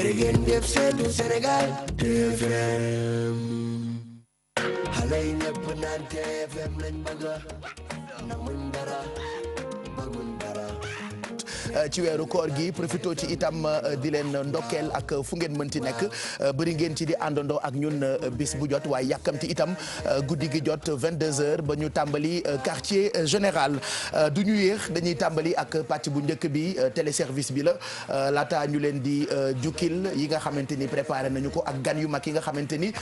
jërëngeen jëf seetu Sénégal TFM xale yi ñëpp naan TFM lañ bëgg namuñ dara bëgguñ dara ci weeru koor gi profito ci itam di leen ndokkeel ak fu ngeen mënti nekk bëri ngeen ci di àndandoo ak ñun bis bu jot waaye yàkkamti itam guddi gi jot 22h ba ñu tàmbali quartier général du ñu yéex dañuy tàmbali ak pàcc bu njëkk bi téléservice bi la laata ñu leen di jukkil yi nga xamante ni préparé nañu ko ak gan yu mag yi nga xamante ni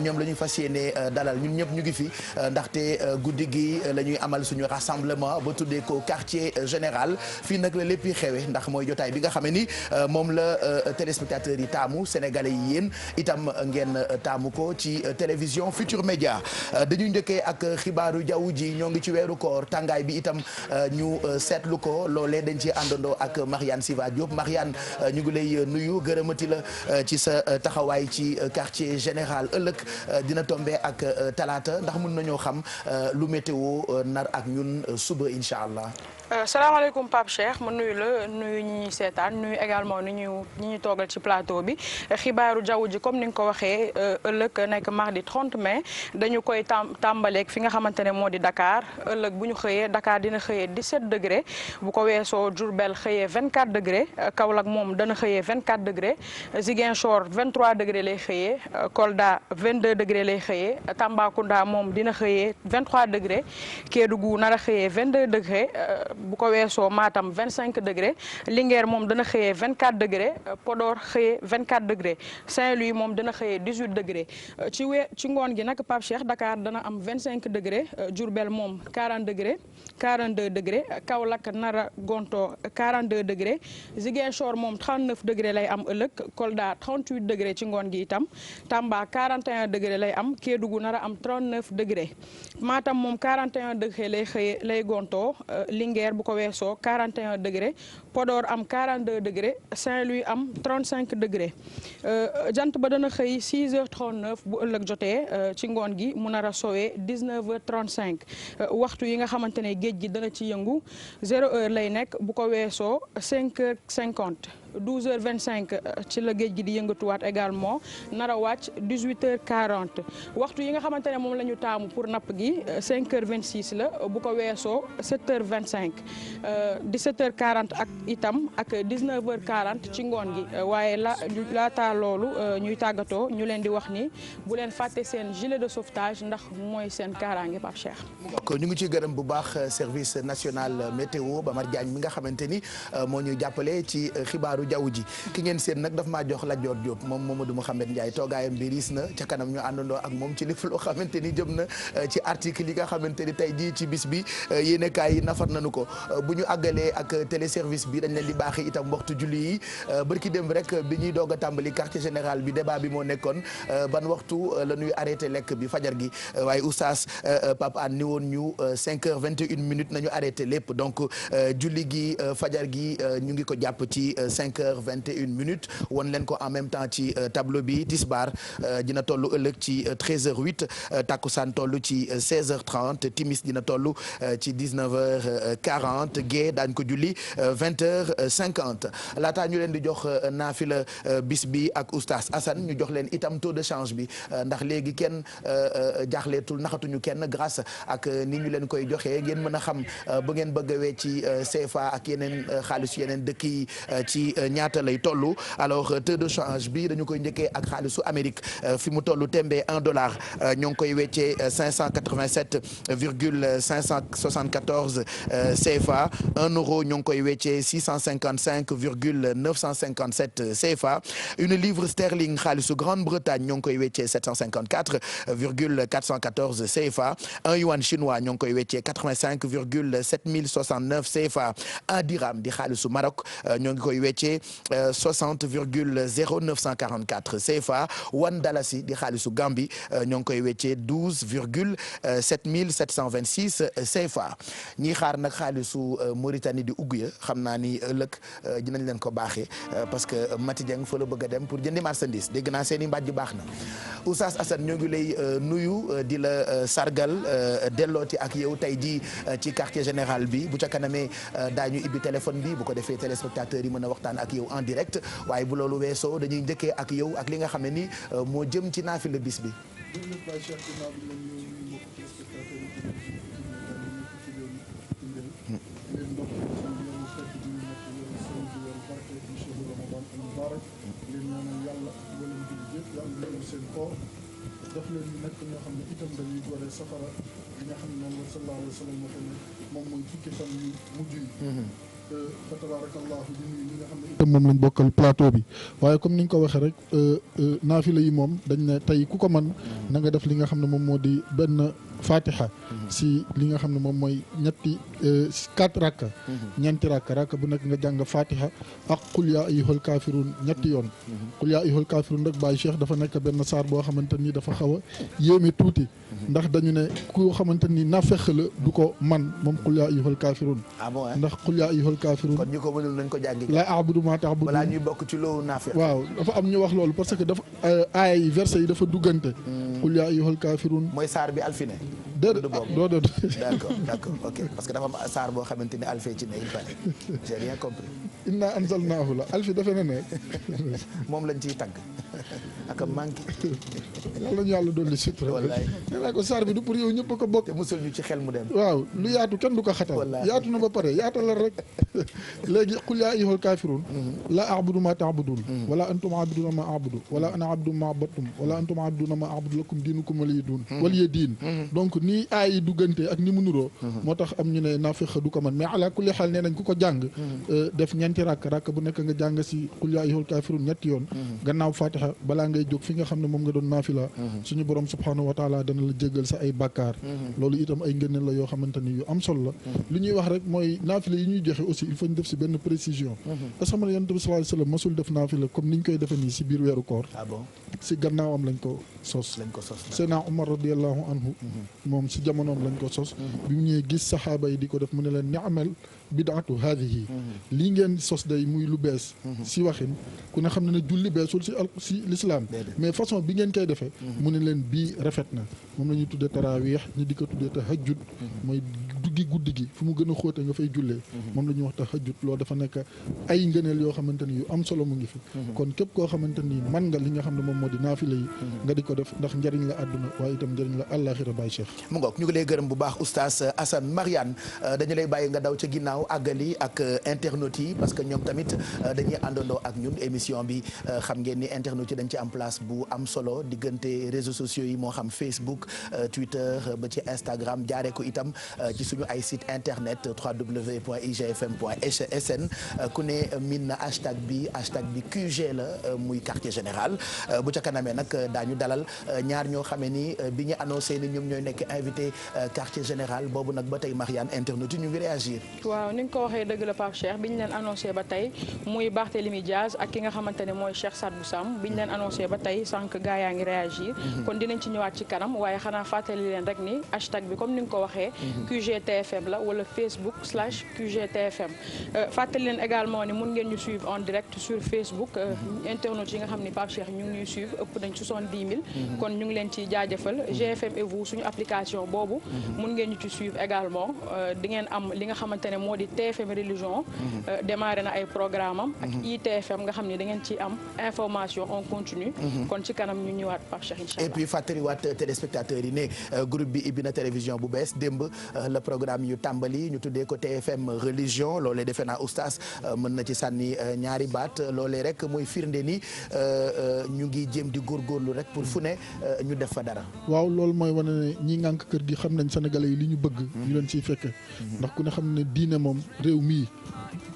ñoom la ñu fas yéene dalal ñun ñëpp ñu ngi fi ndaxte guddi gi la ñuy amal suñu rassemblement ba tuddee ko quartier général fii nag la lépp xewe ndax mooy jotaay bi nga xam ne ni moom la téléspectateurs yi taamu sénégalais yi yéen itam ngeen taamu ko ci télévision Futur Média dañuy njëkkee ak xibaaru jaww ji ñoo ngi ci weeru koor tàngaay bi itam ñu seetlu ko loolee dañ ci àndandoo ak Marianne Siva Diop Marianne ñu ngi lay nuyu gërëmati la ci sa taxawaay ci quartier général ëllëg dina tombé ak talaata ndax mën nañoo xam lu météo nar ak ñun suba incha allah. salaamaaleykum Pape Cheikh ma nuyu la nuyu ñi ñuy seetaan nuyu également ñi ñu toogal ci plateau bi xibaaru jaww ji comme ni nga ko waxee ëllëg nekk mardi 30 mai dañu koy tàmbaleeg fi nga xamante ne moo di Dakar ëllëg bu ñu xëyee Dakar dina xëyee 17 degré bu ko weesoo Diourbel xëyee 24 degré Kaolack moom dana xëyee 24 degré Ziguinchor 23 degré lay xëyee Kolda 22 degré lay xëyee Tambacounda moom dina xëyee 23 degré Kédougou nar a xëyee 22 degré. bu ko weesoo Matam 25 degré Linguère moom dana xëyee 24 degré Podor xëyee 24 degré Saint-Louis moom dana xëyee 18 degré ci ngoon gi nag Pape Cheikh Dakar dana am 25 degré Diourbel moom 40 degré 42 degré Kaolack nara gonto 42 degré Ziguinchor moom 39 degré lay am ëllëg Kolda 38 degré ci ngoon gi itam Tamba 41 degré lay am Kédougou nara am 39 degré Matam moom 41 degré lay xëyee lay gonto Linguère bu ko weesoo 41 degré Podor am 42 degré Saint-Louis am 35 degré jant ba dana xëy 6h39 bu ëllëg jotee ci ngoon gi mu nar a sowee 19h35 waxtu yi nga xamante ne géej gi dana ci yëngu 0h lay nekk bu ko weesoo 5h50 12h25 ci la géej gi di yëngatuwaat également nar a wàcc 18h40 waxtu yi nga xamante ne moom la ñu taamu pour napp gi 5h26 la bu ko weesoo 7h25 17h40 ak itam ak 19h40 ci ngoon gi waaye laataa loolu ñuy tàggatoo ñu leen di wax ni bu leen fàtte seen gilet de sauvetage ndax mooy seen kaaraange Pape Cheikh. ko ñu ngi ciy gërëm bu baax service national météo Bamar Diagne mi nga xamante ni moo ñuy jàppale ci xibaaru jaww ji ki ngeen seen nag daf maa jox la Dior Diop moom Mamadou Mouhamed Ndiaye toogaayam bi riis na ca kanam ñu àndandoo ak moom ci lépp loo xamante ni jëm na ci article yi nga xamante ni tey jii ci bis bi yéenekaay yi nafar nañu ko bu ñu àggalee ak téléservice bi dañ leen di baaxee itam waxtu julli yi bërki dem rek bi ñuy doog a tàmbali quartier général bi débat bi moo nekkoon ban waxtu la ñuy arrêté lekk bi fajar gi waaye oustaz Pape An ni woon ñu 5h21 nañu arrêté lépp donc julli gi fajar gi ñu ngi ko jàpp ci 5h21 won leen ko en même temps ci tableau bi tisbar dina toll ëllëg ci 13h08 takkusaan toll ci 16h30 timis dina toll ci 19h40 gée daañ ko julli 20h50 laataa ñu leen di jox naafila bis bi ak oustaz Assane ñu jox leen itam taux de change bi ndax léegi kenn jaaxleetul naxatuñu kenn grâce ak ni ñu leen koy joxee ngeen mën a xam bu ngeen bëgg a wecci CFA ak yeneen xaalis yeneen dëkk yi ci ñaata lay toll alors taux de change bi dañu koy njëkkee ak xaalisu Amérique fi mu toll tembe $1 ñoo ngi koy weccee 587,574 CFA €, ñoo ngi koy weccee 655,957 CFA une livre sterling xaalisu Grande-Bretagne ñoo ngi koy weccee 754,414 CFA un yuan chinois ñoo ngi koy weccee 85,7069 CFA un dirham di xaalisu Maroc ñoo ngi koy weccee 60,0944 CFA one dalasi di xaalisu Gambie ñoo ngi koy weccee 12,7726 CFA ñi xaar nag xaalisu Mauritanie di ugg ya xam naa ni ëllëg dinañ leen ko baaxee parce que Mati Dieng fa la bëgg a dem pour jëndi marchandise dégg naa seen i mbàjj baax na Oustaz Assane ñoo ngi lay nuyu di la sargal dellooti ak yow tey jii ci quartier général bi bu ca kanamee daañu ibbi téléphone bi bu ko defee téléspectateurs yi mën a waxtaan ak yow en direct waaye bu loolu weesoo dañuy njëkkee ak yow ak li nga xam ne ni moo jëm ci naafila bis bi. daf leen nekk ñoo xam ne itam dañuy gore safara li nga xam ne moom la sallallahu alayhi wa sallam waxe ne moom mooy fukki fan yu mujj yi fa tabarakallahu di nuyu ñi nga xam ne itam moom lañ bokkal plateau bi waaye comme ni nga ko waxee rek naafila yi moom dañ ne tey ku ko man na nga def li nga xam ne moom moo di benn fatiha si li nga xam ne moom mooy ñetti 4 rakka ñeenti rakka bu nekk nga jàng fatiha ak qul yaa ayyuhal kaafiruun ñetti yoon qul yaa ayyuhal kaafiruun rek Baye Cheikh dafa nekk benn saar boo xamante ni dafa xaw a yéeme tuuti ndax dañu ne ku xamante ni nafeq la du ko man moom qul yaa ayyuhal kaafiruun ndax qul yaa ayyuhal kaafiruun kon ñu ko mënul nañ ko jàngi laa a'budu maa ta'buduun balaa ñuy bokk ci loolu nafeq waaw dafa am ñu wax loolu parce que dafa aaya yi verset yi dafa duggante qul yaa ayyuhal kaafiruun mooy saar bi alfine déedéet d'accord ok parce que dafa am saar boo xamante ni alfee ci ne il paraît j'ai rien compris. inna anzalnaahu la alfi defe na ne moom lañ ciy tagg ak a manqué. yàlla ñu yàlla dolli sutura. wallaay nee naa ko saar bi du pour yow ñëpp a ko bokk. te musul ñu ci xel mu dem. waaw lu yaatu kenn du ko xatal. yaatu na ba pare yaatalal rek. léegi qul yaa ayyuhal kaafiruun laa a'budu maa ta'buduun wala antum a'buduuna maa a'budu wala ana abdun maa abadtum wala antum a'buduuna maa a'budu lakum diinukum waliya diin donc ni aay yi duggante ak ni mu nuroo moo tax am ñu ne naafeq du ko man mais ala kulli xaal nee nañ ku ko jàng def ñeenti rakk bu nekk nga jàng si qul yaa ayyuhal kaafiruun ñetti yoon gannaaw fatiha balaa ngay jóg fi nga xam ne moom nga doon naafila suñu borom subhaanahu wa taala dana la jéggal sa ay bàkkaar loolu itam ay ngëneel la yoo xamante ni yu am solo la li ñuy wax rek mooy naafila yi ñuy joxe aussi il faut ñu def si benn précision parce que xam ne yonent bi sallallahu alayhi wa sallam masul def naafila comme ni ñu koy defee nii si biir weeru koor si gannaawam lañ ko sos Seydina Umar radiyallahu anhu moom si jamonoom lañ ko sos bi mu ñëwee gis saxaaba yi di ko def mu ne leen ni'mal bidaatu haadihi lii ngeen sos day muy lu bees si waxin ku ne xam ne ne julli beesul si l'islam mais façon bi ngeen koy defee mu ne leen bii rafet na moom la ñuy tuddee taraawix ñi di ko tuddee tahajjud mooy duggi guddi gi fu mu gën a xóote nga fay jullee moom la ñuy wax tahajjud loolu dafa nekk ay ngëneel yoo xamante ni yu am solo mu ngi fi kon képp koo xamante ni man nga li nga xam ne moom moo di naafila yi nga di ko def ndax njëriñ la àdduna waaye itam njëriñ la àllaaxira Baye Cheikh mu ngoog ñu ngi lay gërëm bu baax oustaz Assane Mariane dañu lay bàyyi nga daw ca ginnaaw àggali ak internautes yi parce que ñoom tamit dañuy àndandoo ak ñun émission bi xam ngeen ni internautes yi dañ ci am place bu am solo diggante réseaux sociaux yi moo xam Facebook Twitter ba ci Instagram jaaree ko itam ci suñu ay site internet www.igfm.sn ku ne min na hashtag bi QG la muy quartier général bu ca kanamee nag daañu dalal ñaar ñoo xamee ni bi ñu annoncé ni ñoom ñooy nekk invité quartier général boobu nag ba tey Marianne internautes yi ñu ngi réagir. waaw ni nga ko waxee dëgg la Pape Cheikh bi ñu leen annoncé ba tey muy Barthélémy Diaz ak ki nga xamante ne mooy Cheikh Sadbou Sam bi ñu leen annoncé ba tey sànq gaa yaa ngi réagir. kon dinañ ci ñëwaat ci kanam waaye xanaa fàttali leen rek ni hashtag bi comme ni nga ko waxee. QGTFM la wala Facebook/QGTFM fàttali leen également ni mun ngeen ñu suivre en direct sur Facebook internautes yi nga xam ni Pape Cheikh ñu ngi ñuy suivre ëpp nañ 70 000. kon ñu ngi leen ci jaajëfal GFM et vous suñu application boobu. mun ngeen ñu ci suivre également di ngeen am li nga xamante ne moo di TFM religion. démarré na ay programme am. ak ITFM nga xam ni da ngeen ci am information en continu. kon ci kanam ñu ñëwaat Pape Cheikh incha allah. et puis fàttaliwaat téléspectateurs yi ne groupe bi ibbi na télévision bu bees démb le programme yu tàmbali ñu tuddee ko TFM religion loolee defe naa oustaz mën na ci sànni ñaari baat loolee rek mooy firnde ni ñu ngi jéem di góorgóorlu rek pour fu ne ñu def fa dara. waaw loolu mooy wane ne ñi ngànk kër gi xam nañ sénégalais yi li ñu bëgg. ñu leen ciy fekke ndax ku ne xam ne diine moom réew mii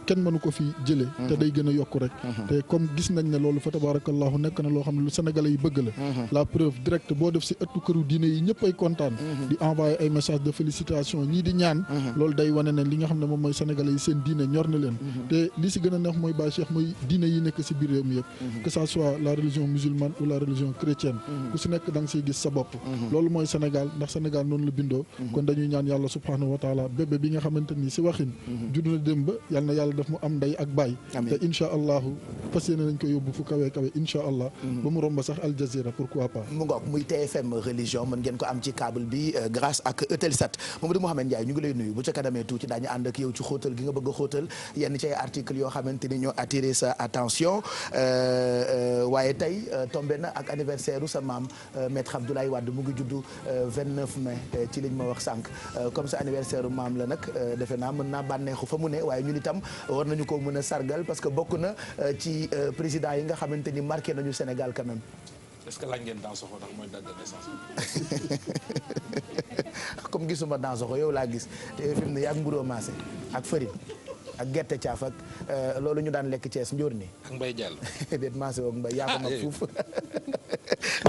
kenn mënu ko fi jëlee te day gën a yokku rek te comme gis nañ ne loolu fa tabarakallahu nekk na loo xam ne lu sénégalais yi bëgg la la preuve directe boo def si ëttu këru diine yi ñëpp ay kontaan di envoyé ay message de félicitation ñii di ñaan loolu day wane ne li nga xam ne moom mooy sénégalais yi seen diine ñor na leen te li si gën a neex mooy Baye Cheikh mooy diine yi nekk si biir réew mi yëpp que ça soit la religion musulmane ou la religion chrétienne ku si nekk da nga siy gis sa bopp loolu mooy Sénégal ndax Sénégal noonu la bindoo kon dañuy ñaan yàlla subhanahu wa taala bébé bi nga xamante ni si waxin judd na démb yàlla na yàlla def mu am ndey ak baay te incha allahu fas yéene nañ ko yóbbu fu kawe kawe incha allah ba mu romb sax Al Jazeera pourquoi pas mu ngoog muy TFM religion mën ngeen ko am ci câble bi grâce ak Eutelsat Mamadou Mouhamed Ndiaye ñu ngi lay nuyu bu ca kanamee tuuti daañu ànd ak yow ci xóotal gi nga bëgg a xóotal yenn ci ay articles yoo xamante ni ñoo attiré sa attention waaye tey tombé na ak anniversaire u sa maam maître Abdoulaye Wade mu ngi juddu 29 mai ci liñ ma wax sànq comme sa anniversaire u maam la nag defe naa mën naa bànneexu fa mu ne waaye ñun itam war nañu ko mën a sargal parce que bokk na ci président yi nga xamante ni marqué nañu Sénégal quand même. est-ce que laaj ngeen Dansokho ndax mooy date de naissance comme gisuma Dansokho yow laa gis te fi mu ne yaa ak mburoo maase ak farine ak gerte caaf ak loolu ñu daan lekk Thiès njóor ni ak Mbaye Diallo déet maase woog Mbaye yaa ko mag fuuf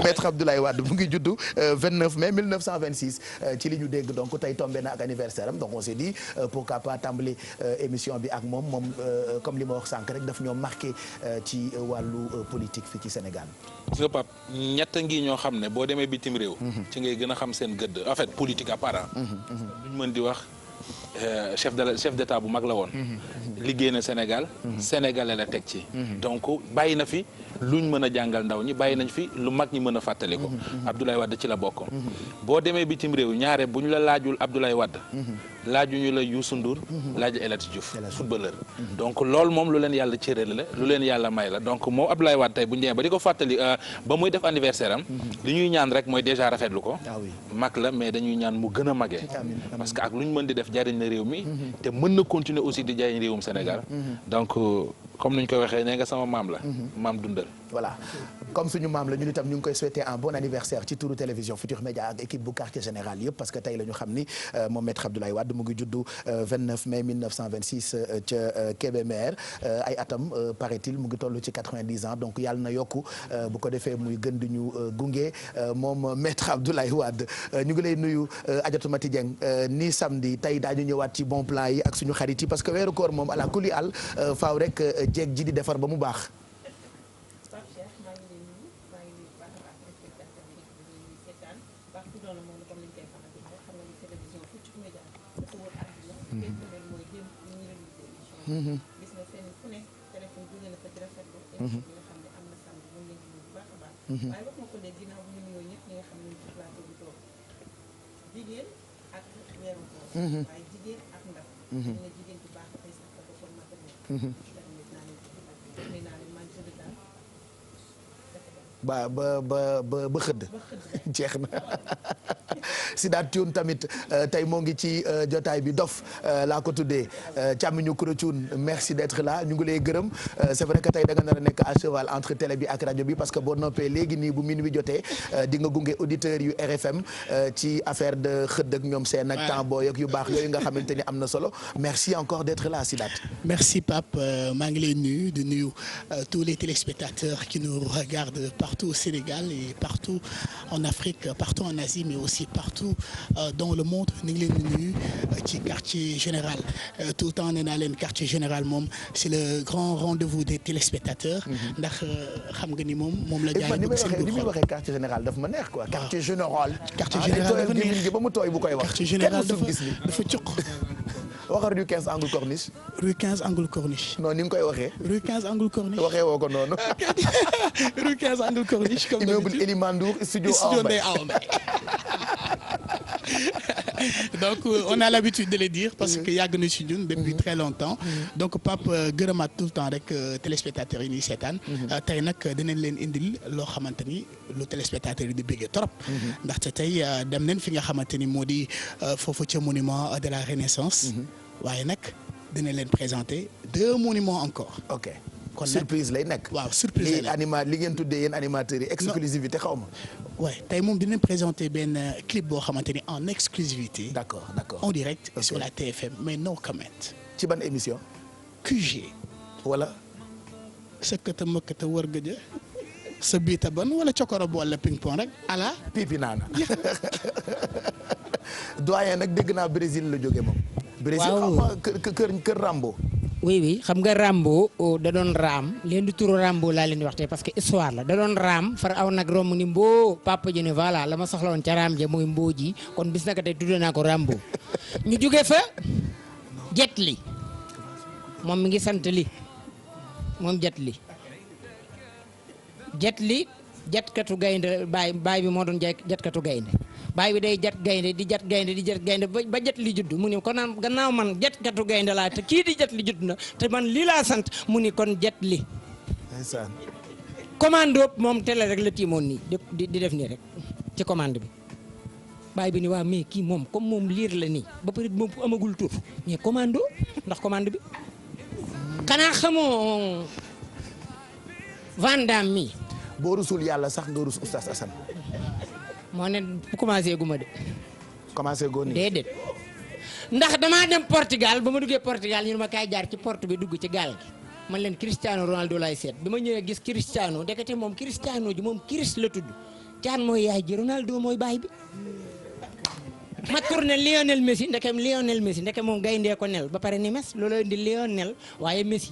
maître Abdoulaye Wade mu ngi juddu 29 mai 1926 ci li ñu dégg donc tey tombé na ak anniversaire am donc on s'est dit pourquoi pas tàmbali émission bi ak moom comme li ma wax sànq rek daf ñoo marqué ci wàllu politique fii ci Sénégal. gis nga Pape ñett ngi ñoo xam ne boo demee bitim réew. ci ngay gën a xam seen gëdd en fait politique à part. lu ñu mën di wax chef d'état bu mag la woon. liggéey na Sénégal. sénégalais la teg ci. donc bàyyi na fi luñ mën a jàngal ndaw ñi bàyyi nañ fi lu mag ñi mën a fàttali ko. Abdoulaye Wade ci la bokk. boo demee bitim réew ñaare bu ñu la laajul Abdoulaye Wade. laajuñu la Youssou Ndour. laaju El Hadji Diouf footballeur. donc loolu moom lu leen yàlla cërale la lu leen yàlla may la donc moom Abdoulaye Wade tey bu ñu demee ba di ko fàttali ba muy def anniversaire am. li ñuy ñaan rek mooy déjà rafetlu ko. mag la mais dañuy ñaan mu gën a magee. parce que ak lu ñu mën di def jariñ na réew mi. te mën na continuer aussi di jariñ réewum Sénégal. donc comme ni ñu koy waxee nee nga sama maam la. maam dundal. voilà comme suñu maam la ñun itam ñu ngi koy souhaiter un bon anniversaire ci turu télévision Futur Média ak équipe bu quartier général yëpp parce que tey la ñu xam ni moom maître Abdoulaye Wade mu ngi juddu 29 mai 1926 ca Kébémer ay atam paraît-il mu ngi toll ci 90 ans donc yàlla na yokku bu ko defee muy gën di ñu gunge moom maître Abdoulaye Wade ñu ngi lay nuyu Adjatou Mati Dieng ni samedi tey daañu ñëwaat ci bon plan yi ak suñu xarit yi parce que weeru koor moom ala kulli al faaw rek jeeg ji di defar ba mu baax. gis nga seen fu ne téléphone jóge na fa ci rafetlu émission bi nga xam ne am na samedi mën nañ ci bu baax a baax waaye wax ma ko léegi ginnaaw bu ñu nuyoo ñëpp ñi nga xam ne ñu ci plateau bi toog jigéen ak weeru koor waaye jigéen ak ndaw ñu ne jigéen bu baax dafay sax dafa sol matériel damit naa leen ci naa leen man jënd daal ba xëdd jeex na Sidaat Thioune tamit tey moo ngi ci jotaay bi dof laa ko tuddee càmmiñu Kuro Thioune merci d'être là ñu ngi lay gërëm c'est vrai que tey da nga nar a nekk à cheval entre télé bi ak rajo bi parce que boo noppee léegi nii bu minuit jotee di nga gunge auditeurs yu RFM ci affaire de xëdd ak ñoom seen ak temps booy ak yu baax yooyu nga xamante ni am na solo merci encore d'être là Sidaat. merci Pape maa ngi lay nuyu di nuyu tous les téléspectateurs qui nous regardent partout au Sénégal et partout en Afrique partout en Asie mais aussi partout dans le monde ni ngi leen di nuyu ci quartier général tout le temps nee naa leen quartier général moom c'est le grand rendez-vous des téléspectateurs ndax xam nga ni moom la jaay dugg seen ni muy waxee quartier général daf ma neex quoi quartier général quartier général dafa neex ba mu tooy bu koy wax quartier général dafa cuq waxal rue 15 angle Corniche. rue 15 angle Corniche. non ni nga koy waxee. rue 15 angle Corniche. waxee woo ko noonu. rue 15 angle Corniche. comme immeuble Elimane Ndour studio Ndeye Awa Mbaye donc on a l'habitude de le dire parce que yàgg na ci ñun depuis très longtemps donc Pape gërëmaat tout le temps rek téléspectateurs yi ñuy seetaan tey nag dinañ leen indil loo xamante ni lu téléspectateurs yi di bëggee trop ndaxte tey dem nañ fi nga xamante ni moo di foofu ca monument de la Renaissance waaye nag dinañ leen présenter 2 monuments encore. ok kon surprise lay nekk. waaw surprise lay nekk li ngeen tuddee yéen animateurs yi exclusivité xaw ma. waaye tey moom dinañ présenter benn clip boo xamante ni en exclusivité. d'accord en direct sur la TFM mais no comment. ci ban émission. QG. wala. sëkkata mëkkata wër gëjë. sa biita ban wala cokoro boole ping pong rek ala. pipi naana. doyen nag dégg naa Brésil la jóge moom. Brésil xam nga kër Rambo. oui xam nga Rambo da doon raam leen di turu Rambo laa leen di waxtee parce que histoire la da doon raam far aw nag romb ni mboo papa ji ne voilà la ma soxla woon ca raam ja mooy mboo ji kon bis naka tey tuddee naa ko Rambo ñu jóge fa Jet Li moom mi ngi sant li moom Jet Li jatkatu gaynde baay bi moo doon jatkatu gaynde baay bi day jat gaynde di jat gaynde ba Jet Li judd mu ni kon naan gannaaw man jatkatu gaynde laa te kii di Jet Li judd na te man lii laa sant mu ni kon Jet Li commande moom télé rek la tiimoon nii di def nii rek ci commande bi baay bi ni waa mais kii moom comme moom liir la nii ba pare moom amagul tur mais commando ndax commande bi xanaa xamoo Vandam mi boo rusul yàlla sax nga rus Oustaz Assane. moo ne commencé gu ma de. commencé goo nii déedéet ndax damaa dem Portugal ba ma duggee Portugal ñu ne ma kaay jaar ci porte bi dugg ci gaal gi man leen Cristiano Ronaldo laay seet bi ma ñëwee gis Cristiano ndekete moom Cristiano ji moom Chris la tudd caan mooy yaay ji Ronaldo mooy baay bi. ma tourné Lionel Messi ndeke moom gayndee ko nel ba pare ni mes loolu indi Lionel waaye Messi.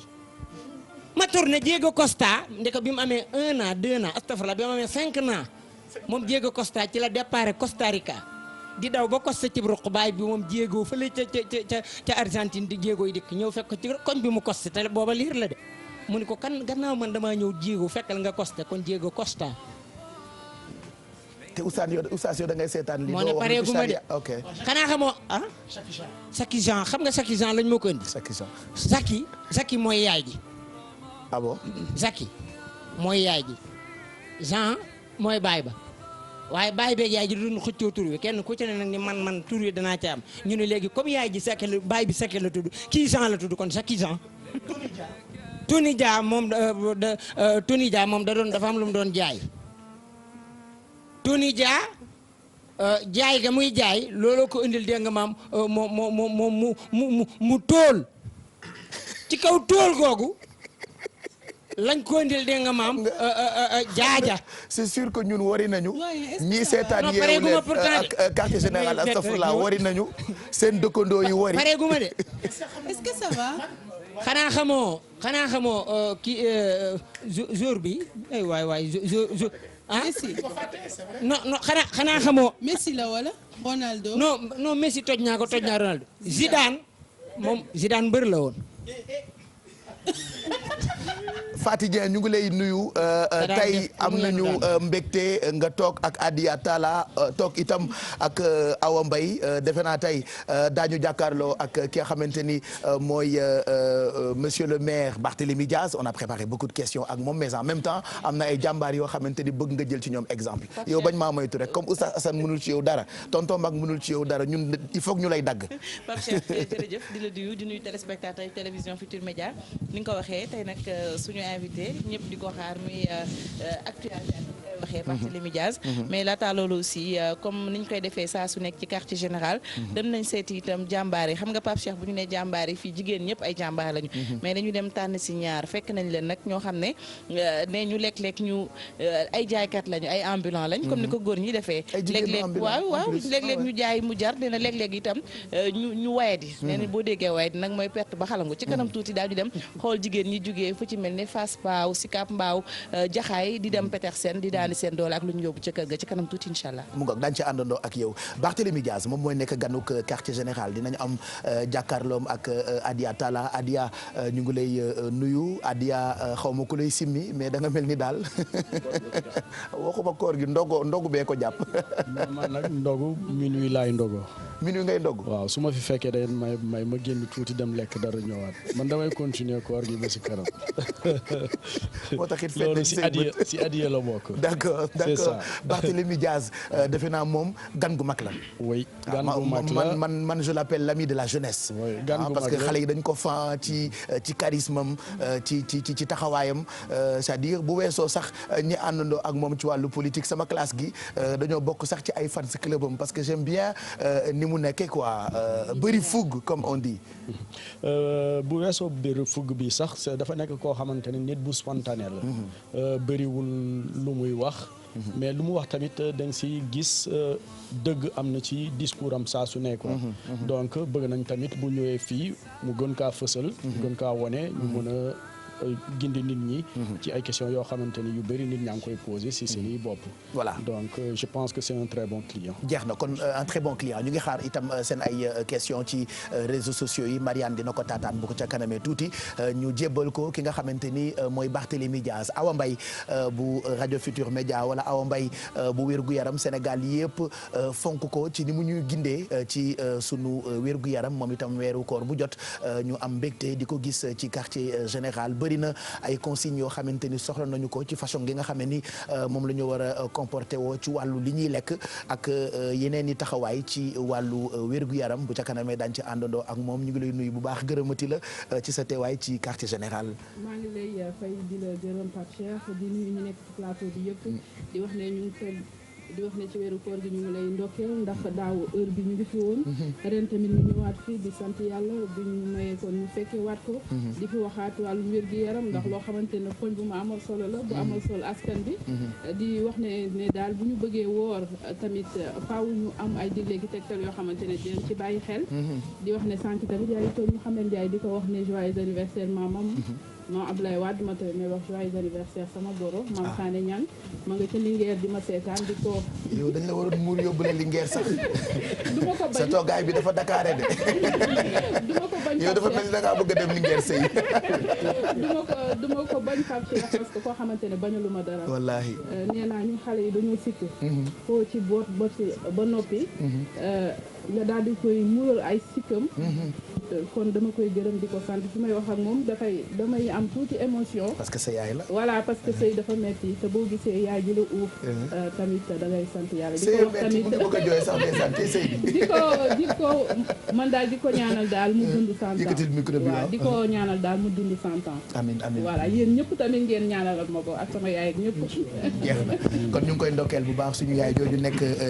ma tourné Diego Costa ndeke bi mu amee 1 an 2 ans astafurlah bi mu amee 5 ans moom Diego Costa ci la départ Costa Rica di daw ba Costa ci ruq baay bi moom Diego fële ca Argentine di Diego yi dikk ñëw fekk ci koñ bi mu Costa te booba liir la de mu ni ko kan gannaaw man damaa ñëw Diego fekkal nga Costa kon Diego Costa. te Oustaz yow da ngay seetaan li moo ne pareegu ma de ok xanaa xamoo Saki Jean xam nga Saki Jean lañ ma ko indi. Saki mooy yaay ji. ah bon Zaki mooy yaay ji Jean mooy baay ba waaye baay beeg yaay ji duñ xëccoo tur wi kenn ku ci ne nag ni man tur wi danaa ci am ñu ne léegi comme yaay ji Saki la baay bi Saki la tudd kii Jean la tudd kon Saki Jean. Tony Dia moom dafa am lu mu doon jaay. Tony Dia jaay ga muy jaay looloo ko indil dégg nga maam mu tool ci kaw tool googu. lañ ko indil dégg nga maam jaaja. c'est sûr que ñun wari nañu. ñii seetaan yeewu leen ak quartier général astafurlah wari nañu. seen dëkkandoo yi wari. pareegu ma de. est-ce que ça va. xanaa xamoo kii jour bi ay waay jour Messi. non xanaa xamoo. Messi la wala Ronaldo. non Messi toj naa Ronaldo. Zidane mbër la woon. Faty Dieng ñu ngi lay nuyu tey am nañu mbégte nga toog ak Adia Talla toog itam ak Awa Mbaye defe naa tey daañu jàkkaarloo ak ki nga xamante ni mooy monsieur le maire Barthélémy Diaz on a préparé beaucoup de questions ak moom mais en même temps am na ay jàmbaar yoo xamante ni bëgg nga jël ci ñoom exemple yow bañ maa moytu rek comme Oustaz Assane mënul ci yow dara tonton Mag mënul ci yow dara ñun il faut que ñu lay dagg. Pape Cheikh jërëjëf di la nuyu téléspectateur télévision Futurs Médias ni nga ko waxee tey nag suñu invité ñëpp di ko xaar muy actualité waxee Barthélémy Diaz mais laata loolu aussi comme niñ koy defee saa su nekk ci quartier général dem nañ seeti itam jàmbaar yi xam nga Pape Cheikh bu ñu nee jàmbaar yi fii jigéen ñëpp ay jàmbaar lañu mais dañu dem tànn si ñaar fekk nañ leen nag ñoo xam ne ñu lekk-lekk ñu ay jaaykat lañu ay ambulant lañ comme ni ko góor ñi defee léeg-léeg waaw léeg-léeg ñu jaay mu jar dina léeg-léeg itam ñu wayadi nee na boo déggee wayadi nag mooy perte ba xalangu ci kanam tuuti daal ñu dem xool jigéen ñi jugee fu ci mel ne Fass Mbao Sicap Mbao Jaxaay di dem Petersen di daani seen doole ak lu ñu yóbbu ca kër ga ci kanam tuuti incha allah. mu ngoog daañu ci àndandoo ak yow Barthélémy Diaz moom mooy nekk ganuk quartier général dinañu am jàkkaarloom ak Adia Talla Adia ñu ngi lay nuyu Adia xaw ma ku lay simmi mais da nga mel ni daal waxuma koor gi ndogu bee ko jàpp. man nag ndogu minuit laay ndogo. minuit ngay ndog. waaw su ma fi fekkee day may ma génn tuuti dem lekk dara ñëwaat man damay continuer koor gi ba si kanam. moo tax it loolu si adiya la bokk. d'accord Barthélémy Diaz defe naa moom gan gu mag la. oui gan gu mag la man je l'appelle l'ami de la jeunesse. oui gan gu mag la parce que xale yi dañ ko fan ci charisme am ci taxawaayam c'est-à-dire bu weesoo sax ñi àndandoo ak moom ci wàllu politique sama classe gi dañoo bokk sax ci ay fans club am parce que j'aime bien ni mu nekkee quoi bëri fougue comme on dit. bu weesoo bëri fougue bi sax dafa nekk koo xamante ne nit bu spontané la. bëriwul lu muy wax. mais lu mu wax tamit dañ si gis dëgg am na ci discours am saa su nekk. donc bëgg nañ tamit bu ñëwee fii mu gën kaa fësal. gën kaa wone ñu mën a gindi nit ñi. ci ay questions yoo xamante ni yu bëri nit ñaa ngi koy posé si seen i bopp. voilà donc je pense que c'est un très bon client. jeex na kon un très bon client ñu ngi xaar itam seen ay questions ci réseaux sociaux yi Marianne dina ko taataan bu ko ca kanamee tuuti ñu jébbal ko ki nga xamante ni mooy Barthélémy Diaz Awa Mbaye bu rajo Futur Média wala Awa Mbaye bu wér-gu-yaram Sénégal yëpp fonk ko ci ni mu ñuy gindee ci sunu wér-gu-yaram moom itam weeru koor bu jot ñu am mbégte di ko gis ci quartier général bëri na ay consignes yoo xamante ni soxla nañu ko ci façon gi nga xam ne ni moom la ñu war a comporté woo ci wàllu li ñuy lekk ak yeneen i taxawaay ci wàllu wér-gu-yaram bu ca kanamee daañu ci àndandoo ak moom ñu ngi lay nuyu bu baax gërëmati la ci sa teewaay ci quartier général. maa ngi lay fay di la gërëm Pape Cheikh di nuyu ñu nekk ci plateau bi yëpp di wax ne ñu ngi di wax ne ci weeru koor gi ñu ngi lay ndokkeel ndax daaw heure bi ñu ngi fi woon ren tamit ñu ñëwaat fii di sant yàlla bu ñu mayee kon ñu fekkee waat ko di fi waxaat wàllu wér gi yaram ndax loo xamante ne poñ bu ma amal solo la bu amal solo askan bi di wax ne daal bu ñu bëggee woor tamit faaw ñu am ay digle gi tegtal yoo xamante ne dinañ ci bàyyi xel di wax ne sànq tamit yaa ngi toog Mouhamed Ndiaye di ko wax ne joyeux anniversaire maamam non Ablaye Wade ma tey may wax joyeux anniversaire sama boro maam Sané Niang ma nga ca Linguère di ma seetaan di ko yow dañ la waroon muur yóbbu la Linguère sax du ma ko bañ sa toogaay bi dafa Dakar de du ma ko bañ yow dafa mel ni da ngaa bëgg a dem Linguère sëy du ma ko bañ Pape Cheikh parce que koo xamante ne bañalu ma dara wallaahi nee naa ñu xale yi dañoo sikk koo ci boot ba noppi nga daal di koy muural ay sikkam kon dama koy gërëm di ko sant fi may wax ak moom damay am tuuti émotion parce que sa yaay la voilà parce que sëy dafa metti te boo gisee yaay ji la uuf tamit da ngay sant yàlla di ko wax tamit bëgg a jooy sax day sant sëy di ko man daal di ko ñaanal daal mu dund 100 ans yëkkatil micro bi waaw di ko ñaanal daal mu dund 100 ans amiin amiin voilà yéen ñëpp tamit ngeen ñaanalal ma ko ak sama yaay ak ñëpp jeex na kon ñu ngi koy ndokkeel bu baax suñu yaay jooju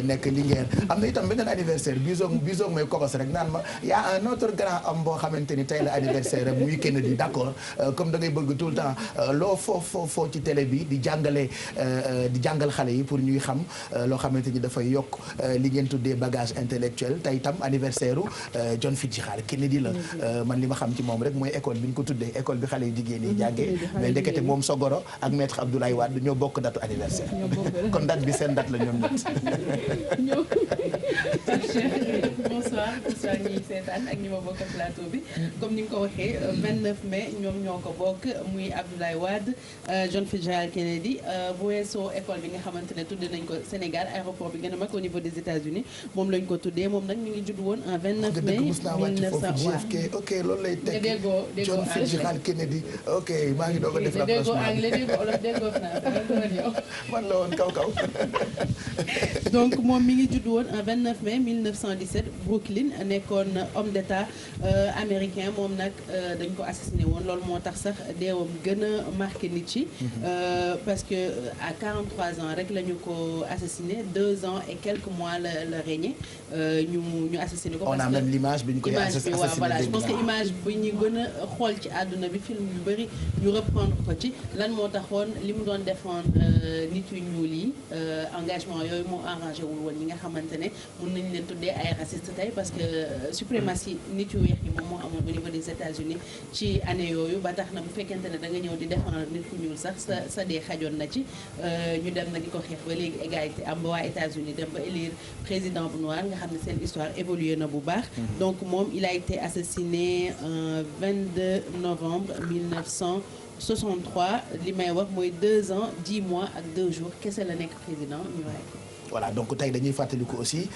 nekk Linguère am na itam beneen anniversaire bisoog mooy kokos rek naan ma y'a un autre grand homme boo xamante ni tey la anniversaire am muy Kennedy d'accord comme da ngay bëgg tout le temps loo foo ci télé bi di jàngal xale yi pour ñuy xam loo xamante ni dafay yokk li ngeen tuddee bagage intellectuel tey itam anniversaire u John Fitzgerald Kennedy la man li ma xam ci moom rek mooy école bi ñu ko tuddee école bi xale yu jigéen yi jàngee mais ndekete moom Sogoro ak maître Abdoulaye Wade ñoo bokk datu anniversaire kon date bi seen date la ñoom bonsoir ñi seetaan ak ñi ma bokk plateau bi comme ni nga ko waxee 29 mai ñoom ñoo ko bokk muy Abdoulaye Wade John Fitzgerald Kennedy bu weesoo école bi nga xamante ne tuddee nañ ko Sénégal aéroport bi gën a mag au niveau des États-Unis moom lañ ko tuddee moom nag mi ngi judd woon en 29 mai 1900 ok loolu lay teg déggoo John Fitzgerald Kennedy ok maa ngi doog a def déggoo anglais déggoo olof déggoo français man la woon kaw donc moom mi ngi judd woon en 29 mai 1917 Brooklyn nekkoon homme d'état américain moom nag dañ ko assassiné woon loolu moo tax sax deewam gën a marqué nit ci parce que à 43 ans rek la ñu ko assassiné 2 ans et quelques mois la régné ñu assassiné ko. on a même l'image bi ñu koy assassiné waaw voilà je pense que image bi ñu gën a xool ci àdduna bi film yu bëri ñu reprendre ko ci lan moo taxoon li mu doon défendre nit yu ñuul yi engagement yooyu moo arrangé wul woon ñi nga xamante ne mun nañ leen tuddee ay raciste tey parce que suprématie nit yu weex yi moom moo amoon au niveau des États-Unis ci année yooyu ba tax na bu fekkente ne da nga ñëw di défendre nit ku ñuul sax sa dee xajoon na ci ñu dem na di ko xeex ba léegi égalité am ba waa États-Unis dem ba élire président bu noir nga xam ne seen histoire évolué na bu baax donc moom il a été assassiné 22 novembre 1963 li may wax mooy 2 ans 10 mois ak 2 jours kese la nekk président ñu waaye voilà donc tey dañuy fàttaliku aussi.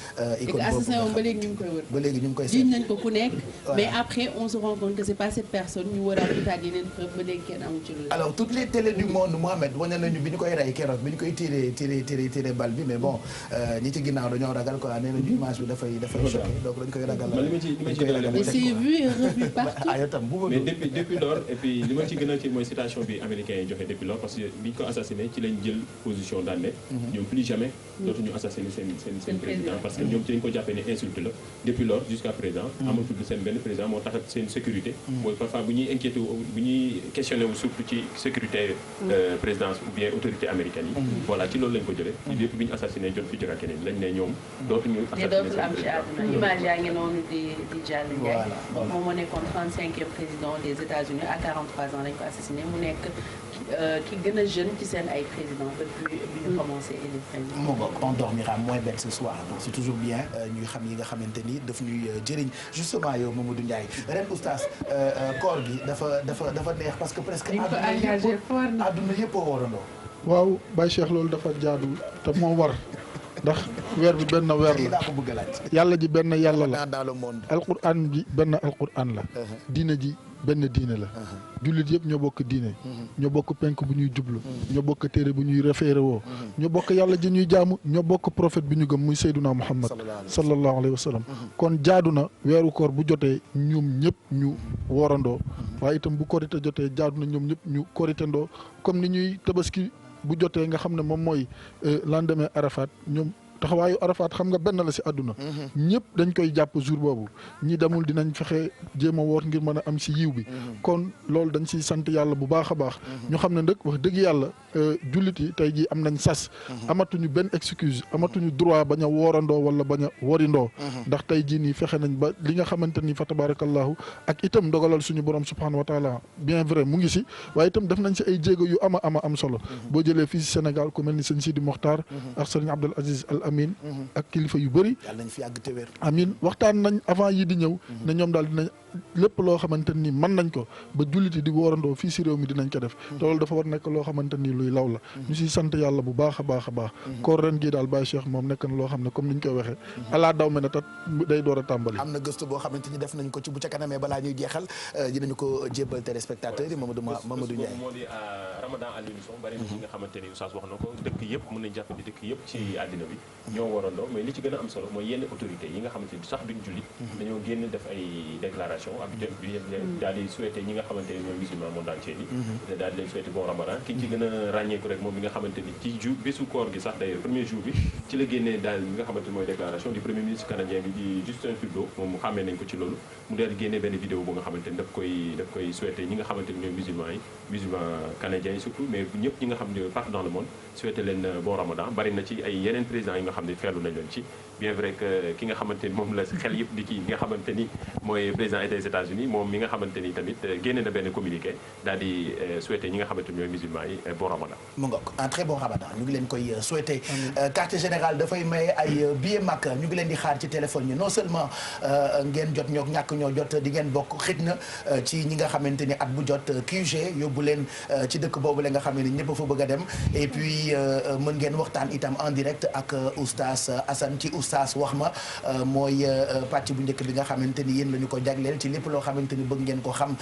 icône boobu ba léegi ñu ngi koy wër. ba léegi ñu ngi koy jiiñ nañ ko ku nekk. mais après on se rend compte que c'est pas cette personne ñu war a utaat yeneen preuve ba léegi kenn amu ci lu. alors toutes les télés du monde Mohamed wane nañu bi ñu koy rey keroog bi ñu koy tiré bal bi mais bon ñi ci ginnaaw dañoo ragal quoi nee nañu image bi dafay choqué donc dañ koy ragal. li ma ci gën a et c'est vu et revu partout. mais depuis lors et puis li ma ci gën a ci mooy citation bi américain yi joxe depuis lors parce que bi ñu ko assassiné ci lañ jël position daan ne ñoom plus jamais dootuñu assassiner seen président parce que ñoom ci dañ ko jàppee ne insulte la depuis lors jusqu'à présent amatul seen benn président moo tax seen sécurité mooy parfois bu ñuy inquiété bu ñuy questionné wu surtout ci sécurité présidence ou bien autorité américaine yi voilà ci loolu lañ ko jëlee depuis bi ñu assassiné John Fitzgerald Kennedy lañ ne ñoom dootuñu assassiné seen président image yaa ngi noonu di jàll Ndiaye moom moo nekkoon 35e président des États-Unis à 43 ans lañ ko assassiné mu nekk ki gën a jeune ci seen ay président depuis bi ñu commencé élire président. mu bokk on dormira moins bête ce soir donc c'est toujours bien ñuy xam yi nga xamante ni daf ñuy jëriñ justement yow Mamadou Ndiaye ren oustaz koor gi dafa neex parce que presque àdduna yëpp a warandoo. waaw Baye Cheikh loolu dafa jaadu te moo war ndax weer bi benn weer la ko bëgg a laaj. yàlla ji benn yàlla la dans le monde. alquran ji benn alquran la diine ji benn diine la jullit yëpp ñoo bokk diine ñoo bokk penk bu ñuy jublu ñoo bokk téere bu ñuy référé woo ñoo bokk yàlla ji ñuy jaamu ñoo bokk prophète bi ñu gëm muy Seyduna Muhammad sallallahu alayhi wa sallam kon jaadu na weeru koor bu jotee ñoom ñëpp ñu woorandoo waaye itam bu korite jotee jaadu na ñoom ñëpp ñu koritendoo comme ni ñuy tabaski bu jotee nga xam ne moom mooy lendemain Arafat ñoom taxawaayu Arafat xam nga benn la ci àdduna ñëpp dañ koy jàpp jour boobu ñi demul dinañ fexe jéem a woor ngir mën a am ci yiw bi kon loolu dañ ciy sant yàlla bu baax a baax ñu xam ne nag wax dëgg yàlla jullit yi tey jii am nañ sas amatuñu benn excuse amatuñu droit bañ a woorandoo wala bañ a worindoo ndax tey jii nii fexe nañ ba li nga xamante ni fa tabarakallahu ak itam dogalal suñu borom subhanahu wa taala bien vrai mu ngi ci waaye itam def nañ ci ay jéego yu ama am solo boo jëlee fii ci Sénégal ku mel ni sëñ Sidi Mokhtar ak sëriñ Abdoul Aziz Al Amin ak kilifa yu bëri yàlla nañ fi yàgg te wér amin waxtaan nañ avant yi di ñëw ne ñoom daal dinañ lépp loo xamante ni mën nañ ko ba jullit yi di woorandoo fii si réew mi dinañ ko def te loolu dafa war nekk loo xamante ni luy law la ñu siy sant yàlla bu baax a baax a baax koor ren gii daal Baye Cheikh moom nekk na loo xam ne comme ni ñu koy waxee alaa daw me ne tat day door a tàmbali am na gëstu boo xamante ni def nañ ko ci bu ca kanamee balaa ñuy jeexal dinañu ko jébbal téléspectateurs yi Mamadou Ndiaye moo di Ramadan à l'unisson bari na ñi nga xamante ni oustaz wax na ko dëkk yëpp mën nañ jàpp ni dëkk yëpp ci àddina bi ñoo warandoo mais li ci gën a am solo mooy yenn autorité yi nga xamante ni sax duñ jullit dañoo génn def ay déclaration ak daal di souhaité ñi nga xamante ni ñooy musulman monde entier yi daal di leen souhaité bon Ramadan ki ci gën a ràññeeku rek moom bi nga xamante ni ci jour bésu koor gi sax d'ailleurs premier jour bi ci la génnee daal li nga xamante ni mooy déclaration du premier ministre canadien bi di Justin Trudeau moom mu xàmmee nañ ko ci loolu mu daal di génnee benn vidéo bu nga xamante ni daf koy souhaité ñi nga xamante ni ñooy musulman canadiens yi surtout mais ñëpp ñi nga xam ne partout dans le monde souhaité leen bon Ramadan bari na ci ay yeneen présidents yi nga xam ne feelu nañ leen ci bien vrai que ki nga xamante ni moom la xel yëpp di kii nga xamante ni mooy président des États-Unis moom mi nga xamante ni tamit génne na benn communiqué daal di souhaité ñi nga xamante ni ñooy musulmans yi bon Ramadan. mu ngoog un très bon Ramadan ñu ngi leen koy souhaité. quartier général dafay may ay billets Makka ñu ngi leen di xaar ci téléphone yi non seulement ngeen jot ñoo ñàkk ñoo jot di ngeen bokk xëj na ci ñi nga xamante ni at bu jot QG yóbbu leen ci dëkk boobu la nga xam ne ñëpp fa bëgg a dem et puis mën ngeen waxtaan itam en direct ak oustaz Assane ci oustaz wax ma mooy pàcc bu njëkk bi nga xamante ni yéen la ñu ko jagleel ci lépp loo xamante ni bëgg ngeen ko xam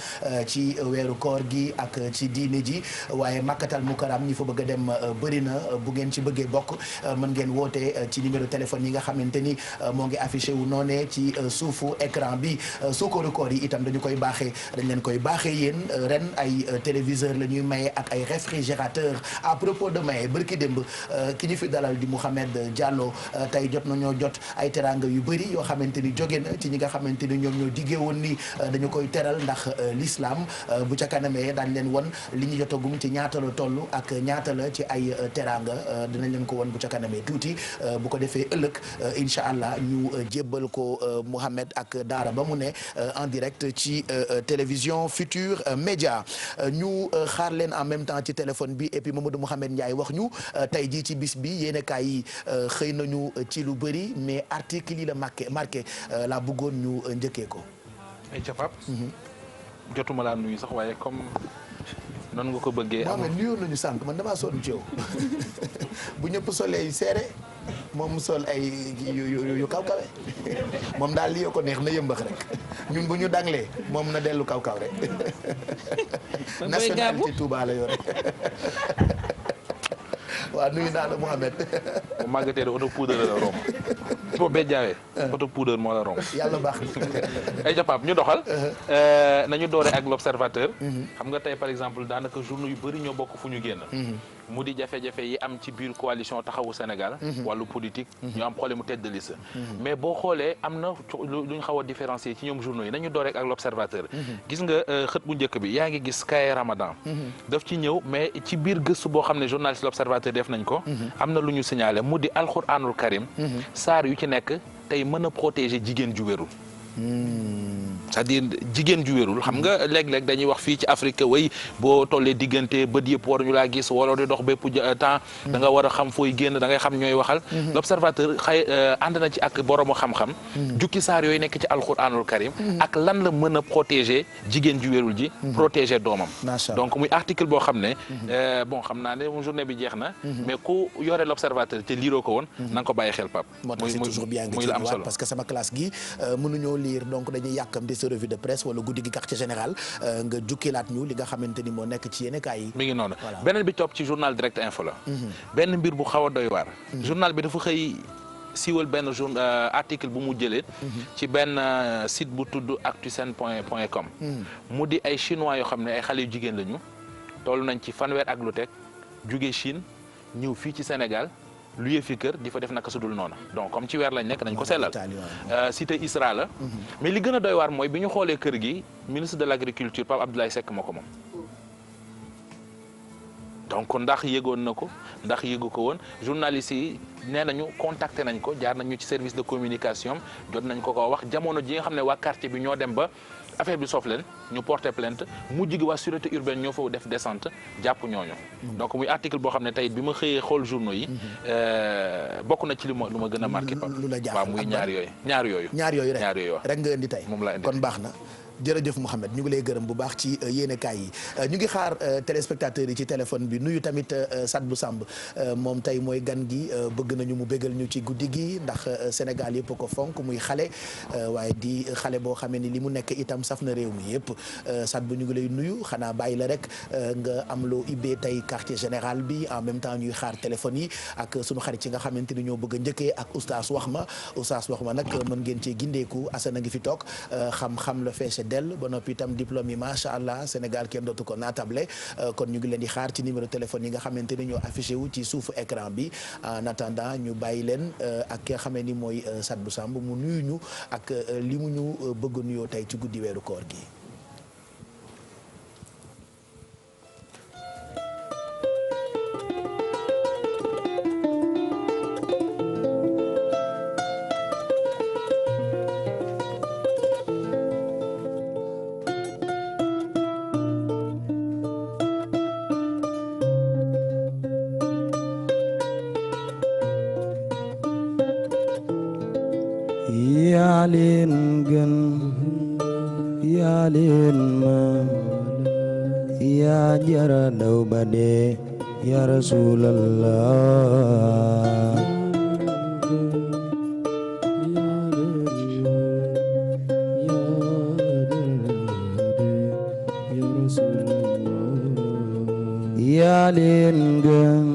ci weeru koor gi ak ci diine ji waaye Makkatal Mukarram ñi fa bëgg a dem bëri na bu ngeen ci bëggee bokk mën ngeen woote ci numéro téléphone yi nga xamante ni moo ngi affiché wu noonee ci suufu écran bi Sukkaru Koor yi itam dañu koy baaxee dañ leen koy baaxee yéen ren ay téléviseur la ñuy maye ak ay réfrigérateur à propos de maye bërki démb ki ñu fi dalal di Mouhamed Diallo tey jot nañoo jot ay teranga yu bëri yoo xamante ni jóge na ci ñi nga xamante ni ñoom ñoo diggee woon ni dañu koy teral ndax l'islam bu ca kanamee daañ leen won li ñu jotagum ci ñaata la toll ak ñaata la ci ay teranga dinañ leen ko won bu ca kanamee tuuti bu ko defee ëllëg incha allah ñu jébbal ko Mouhamed ak Daara ba mu ne en direct ci télévision Futur Média ñu xaar leen en même temps ci téléphone bi et puis Mamadou Mouhamed Ndiaye wax ñu tey jii ci bis bi yéen kaay yi xëy nañu ci lu bëri mais article yi la marqué la bëggoon ñu njëkkee ko. ay capap jotuma laa nuyu sax waaye comme noonu nga ko bëggee. Mohamed nuyoon nañu sànq man damaa sonn ci yow bu ñëpp solee seere moom mu sol ay yu kaw kawe moom daal li yoo ko neex na yëmbax rek ñun bu ñu danglee moom na dellu kaw kaw rek nationalité Touba la yore waaw nuyu naa la Mouhamed. bu màggatee de auto poudre la romb boo bee jaawee auto poudre moo la romb. yàlla baax ay japaab ñu doxal. nañu doore ak l'observateur. xam nga tey par exemple daanaka journaux yu bëri ñoo bokk fu ñu génn. mu di jafe-jafe yi am ci biir coalition taxawu Sénégal. wàllu politique. ñu am problème mu tête de liste. mais boo xoolee am na lu ñu xaw a différencier ci ñoom journaux yi nañu door rek ak l'observateur. gis nga xët bu njëkk bi yaa ngi gis Kaye Ramadan. daf ci ñëw mais ci biir gëstu boo xam ne journaliste l'observateur def nañ ko. am na lu ñu signalé mu di alxuraanul karim. saar yu ci nekk tey mën a protéger jigéen ju wérul. c'est-à-dire jigéen ju wérul xam nga léeg-léeg dañuy wax fii ci Afrique way boo tollee diggante bët yëpp waruñu laa gis wala di dox bépp temps da nga war a xam fooy génn da ngay xam ñooy waxal l'observateur ànd na ci ak boroomu xam-xam jukki saar yooyu nekk ci alxuraanul karim ak lan la mën a protéger jigéen ju wérul ji protéger doomam donc muy article boo xam ne bon xam naa ne journée bi jeex na mais ku yore l'observateur te liiroo ko woon na nga ko bàyyi xel Pape moo tax c'est toujours bien nga ci ñëwaat parce que sama classe gi mënuñoo lire donc dañuy yàkkamti sa revue de presse wala guddi gi quartier général nga jukkilaat ñu li nga xamante ni moo nekk ci yenn kaay yi. mi ngi noonu beneen bi topp ci journal direct info la. benn mbir bu xaw a doy waar. journal bi dafa xëy siiwal benn article bu mu jëlee. ci benn site bu tudd actusen.com. mu di ay chinois yoo xam ne ay xale yu jigéen lañu toll nañ ci fanweer ak lu teg jugee Chine ñëw fii ci Sénégal. luyee fi kër di fa def naka sudul noonu donc comme ci weer lañ nekk nañ ko sellal cité ISRA la mais li gën a doy waar mooy bi ñu xoolee kër gi ministre de l'agriculture Pape Abdoulaye Seck moo ko moom donc ndax yëgoon na ko ndax yëgu ko woon journalistes yi nee nañu contacté nañ ko jaar nañu ci service de communication jot nañ ko wax jamono ji nga xam ne waa quartier bi ñoo dem ba affaire bi soof leen ñu porté plainte mujj gi waa sûreté urbaine ñoo fa def descente jàpp ñooñu donc muy article boo xam ne tey bi ma xëyee xool journaux yi bokk na ci lu ma gën a marqué lu la jaaxal waaw muy ñaar yooyu rek nga indi tey moom laa indi kon baax na jërëjëf Mouhamed ñu ngi lay gërëm bu baax ci yéenekaay yi ñu ngi xaar téléspectateurs yi ci téléphone bi nuyu tamit Sadbou Samb moom tey mooy gan gi bëgg nañu mu bégal ñu ci guddi gi ndax Sénégal yëpp ko fonk muy xale waaye di xale boo xamee ni li mu nekk itam saf na réew mi yëpp Sadbou ñu ngi lay nuyu xanaa bàyyi la rek nga am loo ibbee tey quartier général bi en même temps ñuy xaar téléphone yi ak sunu xarit yi nga xamante ni ñoo bëgg a njëkkee ak oustaz wax ma nag mën ngeen cee gindeeku Assane a ngi fi toog xam-xam la feese dell ba noppi itam diplôme yi macha allah Sénégal kenn dootu ko naatable kon ñu ngi leen di xaar ci numéro téléphone yi nga xamante ni ñoo affiché wu ci suufu écran bi en attendant ñu bàyyi leen ak ki nga xamee ni mooy Sadbou Samb mu nuyu ñu ak li mu ñu bëgg nuyoo tey ci guddi weeru koor gi. yaa leen gën yaa leen man yaa jara daw ba dee yaa rasulallah yaa leen gën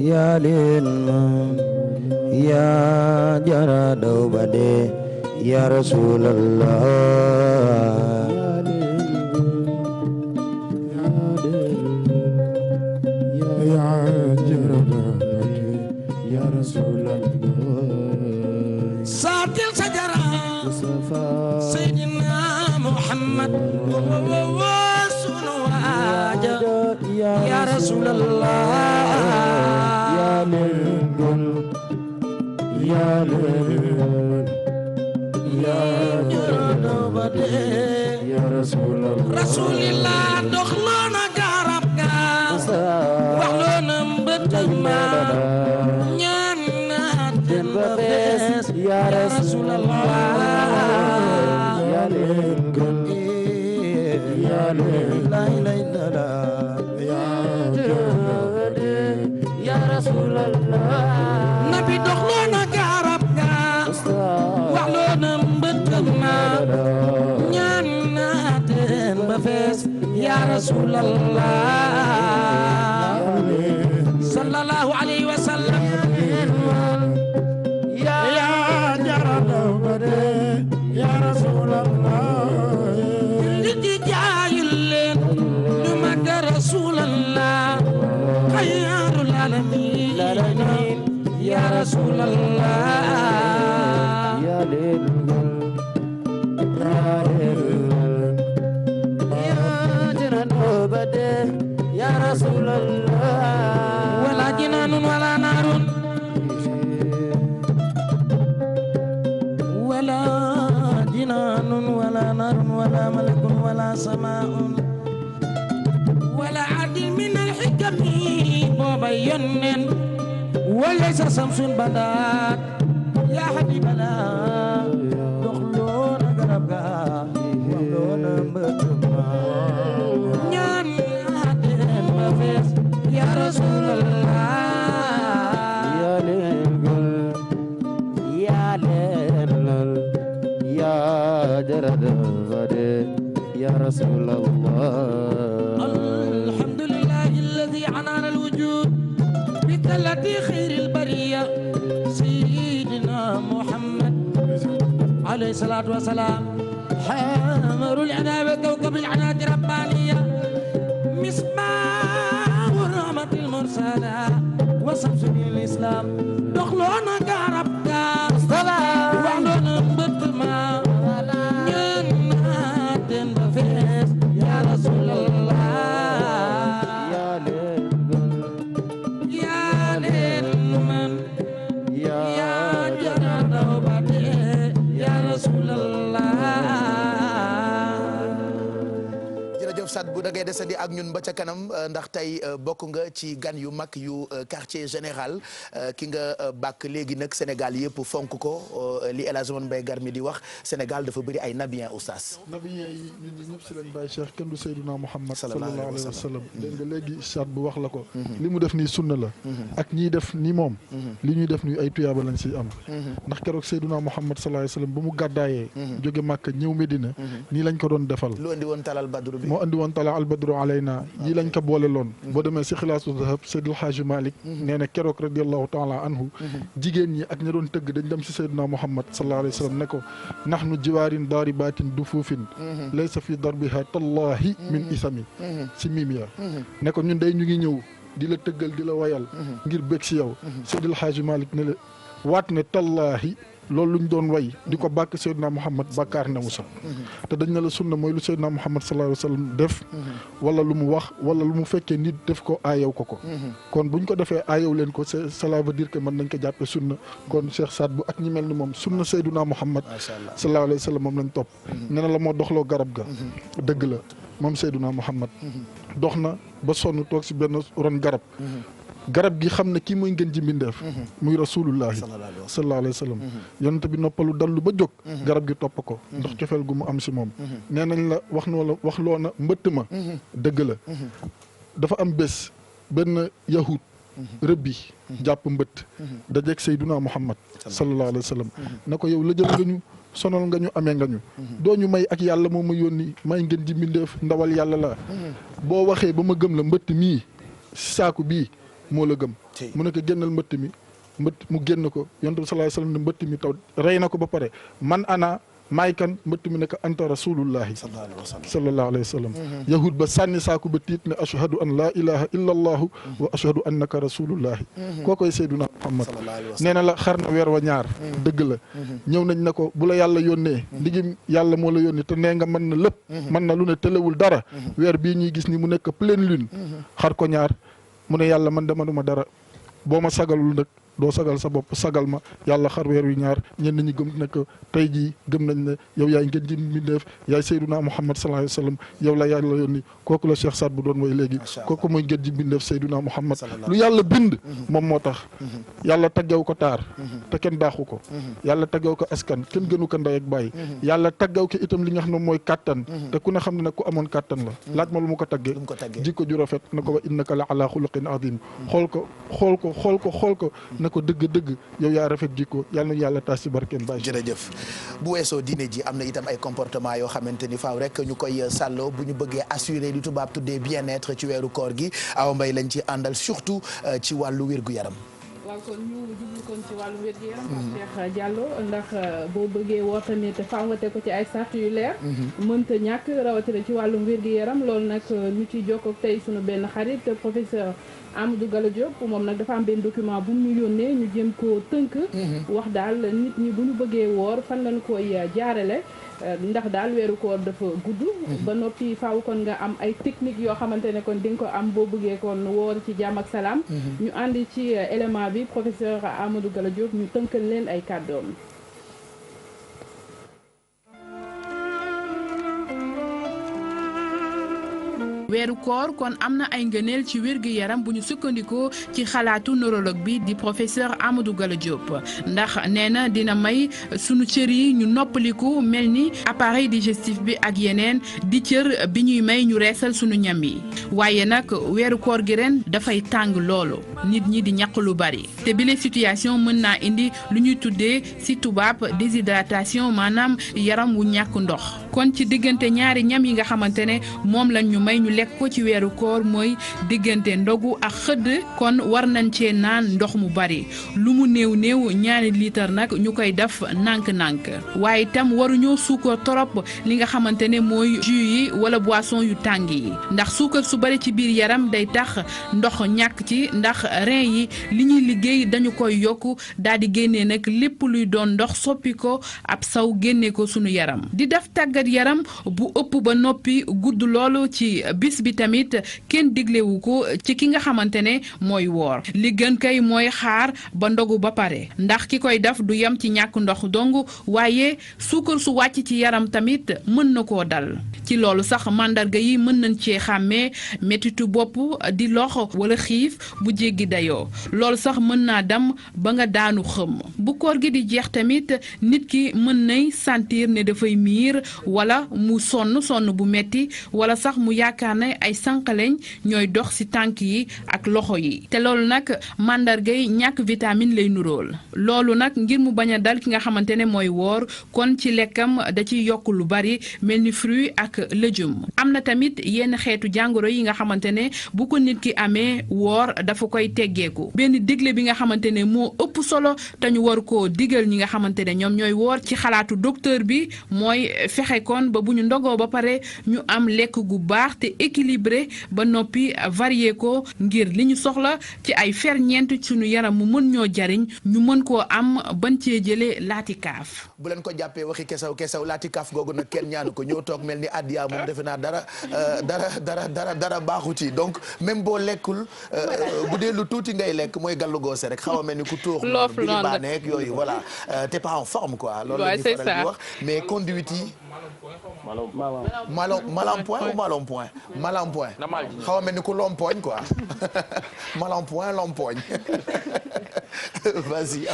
yaa leen man yaa jara daw ba dee yaa rasulallah saatil sajara Seydina Muhammad sunu waaja yaa rasulallah yaa leen yaa rasulillah doxloo na garab ga waxloo na mbëtëg ma ñaan naa ten ba fees yaa rasulallah yaa leen gën yaa leen lay lay la yaa rasulallah nabi doxloo na garab ga waxloo na mbëtëg ma ñaan naa ten ba fees yaa rasulallah sallallahu alayhi wa sallam yaa jaradaw ba dee yaa rasulallah li di jaayul leen lu mag rasulallah ya rasulallah ya leen gën ya jëna ba dee ya rasulallah wala jinaanun wala naarun wala jinaanun wala naarun wala malakun wala samaa'un wala adil min alxikami booba yonnen wala sa samsun badaat yaa xabibala doxloona garab ga waxloona mbëtma ñaan naa teen ba fees ya rasulallah yaa leen gël yaa leen lal yaa jarada fade ya rasulallah alhamdulillahi alladi anaana alwujud بثلاث خير البرية سيدنا محمد عليه الصلاة والسلام حامر العناب كوكب العناد ربانية مصباح الرحمة المرسلة وشمس الإسلام دخلونا كعربك وعلونا بطما نيناتن بفيس يا رسول الله Sat bu da ngay desandi ak ñun ba ca kanam ndax tey bokk nga ci gan yu mag yu quartier général ki nga bàkk léegi nag Sénégal yëpp fonk ko li El Hadj Mbaye Garmi di wax Sénégal dafa bëri ay nabiyen oustaz. nabiyen yi ñun ñëpp si lañ bàyyi Cheikh kenn du Seydina Muhammad sallallahu alayhi wa sallam dégg nga léegi Sat bu wax la ko. li mu def nii sunna la. ak ñiy def ni moom. li ñuy def nii ay tuyaaba lañ siy am. ndax keroog Seydina Muhammad sallallahu alayhi wa sallam ba mu gàddaayee. jóge Màkka ñëw Medina. nii lañ ko doon defal. lu andi woon talal badru bi moo andi woon tala albadru alayna yi lañ ko boole loon boo demee si xilaasu zahab Seydil Haaji Malick nee na keroog radiallahu taala anhu jigéen ñi ak ña doon tëgg dañ dem si Seydina Muhammad sallallahu alayhi wa sallam ne ko nahnu jiwaarin daaribatin dufuufin laysa fi darbiha tallahi min isami si mimiya ne ko ñun day ñu ngi ñëw di la tëggal di la wayal ngir bég si yow Seydil Haaji Malick ne la waat ne tallahi loolu luñ doon way di ko bàkk Seydina Muhammad bàkkaar newu sax te dañ ne la sunna mooy lu Seydina Muhammad sallallahu alayhi wa sallam def wala lu mu wax wala lu mu fekkee nit def ko aayew ko kon buñ ko defee aayew leen ko cela veut dire que mën nañ ko jàppe sunna kon Cheikh Saad bu ak ñi mel ni moom sunna Seydina Muhammad sallallahu alayhi wa sallam moom lañ topp nee na la moo doxloo garab ga dëgg la moom Seydina Muhammad dox na ba sonn toog si benn ron garab gi xam ne kii mooy ngeen ji mbindeef muy rasulullahi sallallahu alayhi wa sallam yonent bi noppalu dallu ba jóg garab gi topp ko ndax cofeel gu mu am si moom nee nañ la wax loo na mbëtt ma dëgg la dafa am bés benn yahud rëbbi jàpp mbëtt dajeeg Seydina Muhammad sallallahu alayhi wa sallam ne ko yow la jël nga ñu sonal nga ñu amee nga ñu doo ñu may ak yàlla moo ma yónni may ngeen ji mbindeef ndawal yàlla la boo waxee ba ma gëm la mbëtt mii saaku bii moo la gëm mu ne ko génnal mbëtt mu génn ko yonent bi sallallahu alayhi wasallam ne mbëtt mi taw rey na ko ba pare man ana maay kan mbëtt mi ne ko anta rasulullahi sallallahu alayhi wasallam yahud ba sànni saaku ba tiit ne ashhadu an la ilaha illa allahu wa ashhadu annaka rasulullahi koo koy Seydina Muhammad nee na la xar na weer wa ñaar dëgg la ñëw nañ na ko bu la yàlla yónnee ndigim yàlla moo la yónnee te nee nga mën na lépp mën na lu ne tëlewul dara weer bii ñuy gis ni mu nekk pleine lune xar ko ñaar mu ne yàlla man dama duma dara boo ma sagalul nag doo sagal sa bopp sagal ma yàlla xar weer wi ñaar ñenn ñi gëm ne ko tey jii gëm nañ ne yow yaay ngeen ji mbindeef yaay Seydina Muhammad sallallahu alayhi wa sallam yow la yàlla yónni kooku la Cheikh Saad bu doon way léegi kooku mooy ngeen ji mbindeef Seydina Muhammad lu yàlla bind moom moo tax yàlla taggaw ko taar te kenn daaxu ko yàlla taggaw ko askan kenn gënu ko ndey ak bàyyi yàlla taggaw ko itam li nga xam ne mooy kàttan te ku ne xam ne nag ku amoon kàttan la laaj ma lu mu ko taggee jikko ju rafet na ko wa innaka la ala xuluqin azim xool ko na ko dëgg-dëgg yow yaa rafet jikko yàlla na yàlla taas ci barkeem bàyyi jërëjëf bu weesoo diine ji am na itam ay comportement yoo xamante ni faaw rek ñu koy sàlloo bu ñu bëggee assurer li tubaab tuddee bien-être ci weeru koor gi Awa Mbaye lañ ci àndal surtout ci wàllu wér-gu-yaram waaw kon ñu jublu kon ci wàllu wér-gu-yaram Cheikh Diallo ndax boo bëggee woo tamit faaw nga teg ko ci ay sart yu leer mënta ñàkk rawatina ci wàllum wér-gu-yaram loolu nag ñu ciy jokkoog tey sunu benn xarit professeur Amadou Gallo Diop moom nag dafa am benn document bu mu ñu yónnee ñu jëm ko tënk wax daal nit ñi bu ñu bëggee woor fan lañ koy jaarale ndax daal weeru koor dafa gudd ba noppi faaw kon nga am ay technique yoo xamante ne kon di nga ko am boo bëggee kon woor ci jàmm ak salaam ñu ànd ci élément bi professeur Amadou Gallo Diop ñu tënkal leen ay kàddoom. weeru koor kon am na ay ngëneel ci wér-gu-yaram bu ñu sukkandikoo ci xalaatu neurologue bi di professeur Amadou Gallo Diop ndax nee na dina may sunu cër yi ñu noppaliku mel ni appareil digestif bi ak yeneen di cër bi ñuy may ñu reesal sunu ñam yi waaye nag weeru koor gi ren dafay tàng loolu nit ñi di ñaq lu bari te bile situation mën naa indi lu ñuy tuddee ci tubaab déshydratation maanaam yaram wu ñàkk ndox kon ci diggante ñaari ñam yi nga xamante ne moom lañ ñu may ñu lekk ko ci weeru koor mooy diggante ndogu ak xëdd kon war nañ cee naan ndox mu bari lu mu néew néew ñaari litre nag ñu koy def nànk-nànk waaye itam waruñoo suukar torop li nga xamante ne mooy jus yi wala boisson yu tàng yi ndax suukar su bari ci biir yaram day tax ndox ñàkk ci ndax rein yi li ñuy liggéey dañu koy yokk daal di génnee nag lépp luy doon ndox soppi ko ab saw génne ko sunu yaram di def tàggat yaram bu ëpp ba noppi gudd loolu ci bis bi tamit kenn diglewu ko ci ki nga xamante ne mooy woor li gën kay mooy xaar ba ndogu ba pare ndax ki koy def du yem ci ñàkk ndox dong waaye suukar su wàcc ci yaram tamit mën na koo dal ci loolu sax màndarga yi mën nañ cee xàmmee mettitu bopp di lox wala xiif bu jéggi dayoo loolu sax mën naa dem ba nga daanu xëm bu koor gi di jeex tamit nit ki mën nay sentir ne dafay miir wala mu sonn bu metti wala sax mu yaakaar ne ay sànqaleñ ñooy dox ci tànk yi ak loxo yi te loolu nag màndargay ñàkk vitamine lay nuróol loolu nag ngir mu bañ a dal ki nga xamante ne mooy woor kon ci lekkam da ciy yokk lu bari mel ni fruit ak légume am na tamit yenn xeetu jàngoro yi nga xamante ne bu ko nit ki amee woor dafa koy teggeeku benn digle bi nga xamante ne moo ëpp solo te ñu war koo digal ñi nga xamante ne ñoom ñooy woor ci xalaatu docteur bi mooy fexe kon ba bu ñu ndogoo ba pare ñu am lekk gu baax te équilibré ba noppi varié ko ngir li ñu soxla ci ay ferñeent suñu yaram mu mën ñoo jariñ ñu mën koo am ban cee jëlee laati kaaf. bu leen ko jàppee waxi kesaw laati kaaf googu nag kenn ñaanu ko ñëw toog mel ni addiya moom defe naa dara baaxu ci donc même boo lekkul bu dee lu tuuti ngay lekk mooy gàllu goose rek xaw a mel ni ku tuux bi di baaneek yooyu voilà t'es pas en forme quoi loolu la ñuy faral di wax mais conduite yi mal en point ou mal en point mal en point xaw a mel ni ku lompoñ quoi mal en point lompoñ vas-y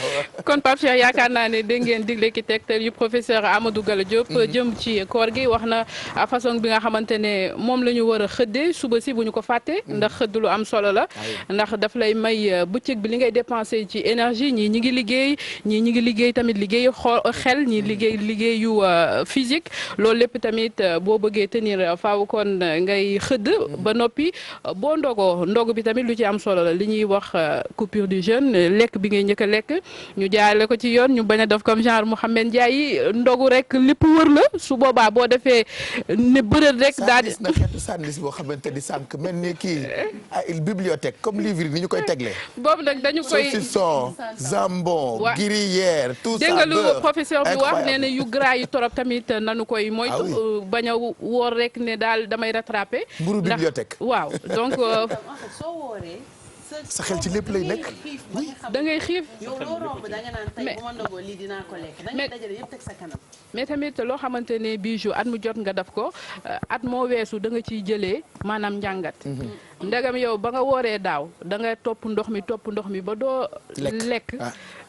kon Pape Cheikh yaakaar naa ne dégg ngeen digle ki tegtal yu professeur Amadou Gallo Diop jëm ci koor gi wax na façon bi nga xamante ne moom la ñu war a xëddee suba si bu ñu ko fàtte ndax xëdd lu am solo la ndax daf lay may bëccëg bi li ngay dépensé ci énergie ñii ñi ngi liggéey tamit liggéeyu xel ñi liggéeyu physique loolu lépp tamit boo bëggee tenir faaw kon ngay xëdd ba noppi boo ndogu bi tamit lu ci am solo la li ñuy wax coupure du jeûne lekk bi ngay njëkk a lekk ñu jaarale ko ci yoon ñu bañ a def comme genre Mouhamed Ndiaye ndogu rek lépp wër la su boobaa boo defee ne bërël rek daal di na xeetu sandwich boo xamante ni sànq mel ni kii bibliothèque comme livre yi ni ñu koy teglee boobu nag dañu koy saucisson jambon gruyère tout ça dégg nga lu professeur bi wax nee na yu gras yi torop tamit nanu koy moytu bañ a woor rek ne daal damay rattraper mburu bibliothèque waaw donc soo wooree sa xel ci lépp lay nekk da ngay xiif yow loo romb da nga naan tey bu ma ndogoo lii dinaa ko lekk da ngay dajale yëpp teg sa kanam mais tamit loo xamante ne bijou at mu jot nga def ko at moo weesu da nga ciy jëlee maanaam njàngat ndegam yow ba nga wooree daaw da nga topp ndox mi ba doo lekk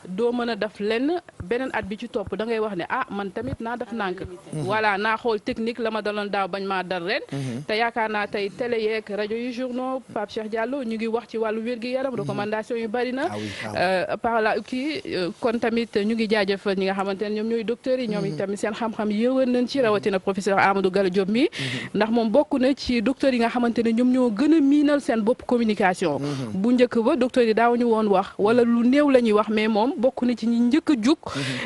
doo mën a def lenn beneen at bi ci topp da ngay wax ne man tamit naa def nànk voilà naa xool technique la ma daloon daaw bañ maa dal ren te yaakaar naa tey télé yeeg rajo yu journaux Pape Cheikh Diallo ñu ngi wax ci wàllu wér-gi-yaram recommandation yu bari na par là kon tamit ñu ngi jaajëfal ñi nga xamante ne ñoom ñooy docteurs yi ñoom itamit seen xam-xam yëwan nañ ci rawatina professeur Amadou Gallo Diop mi ndax moom bokk na ci docteurs yi nga xamante ne ñoom ñoo gën a miinal seen bopp communication bu njëkk ba docteurs yi daawuñu woon wax wala lu néew la ñuy wax mais moom bokk na ci ñi njëkk a jug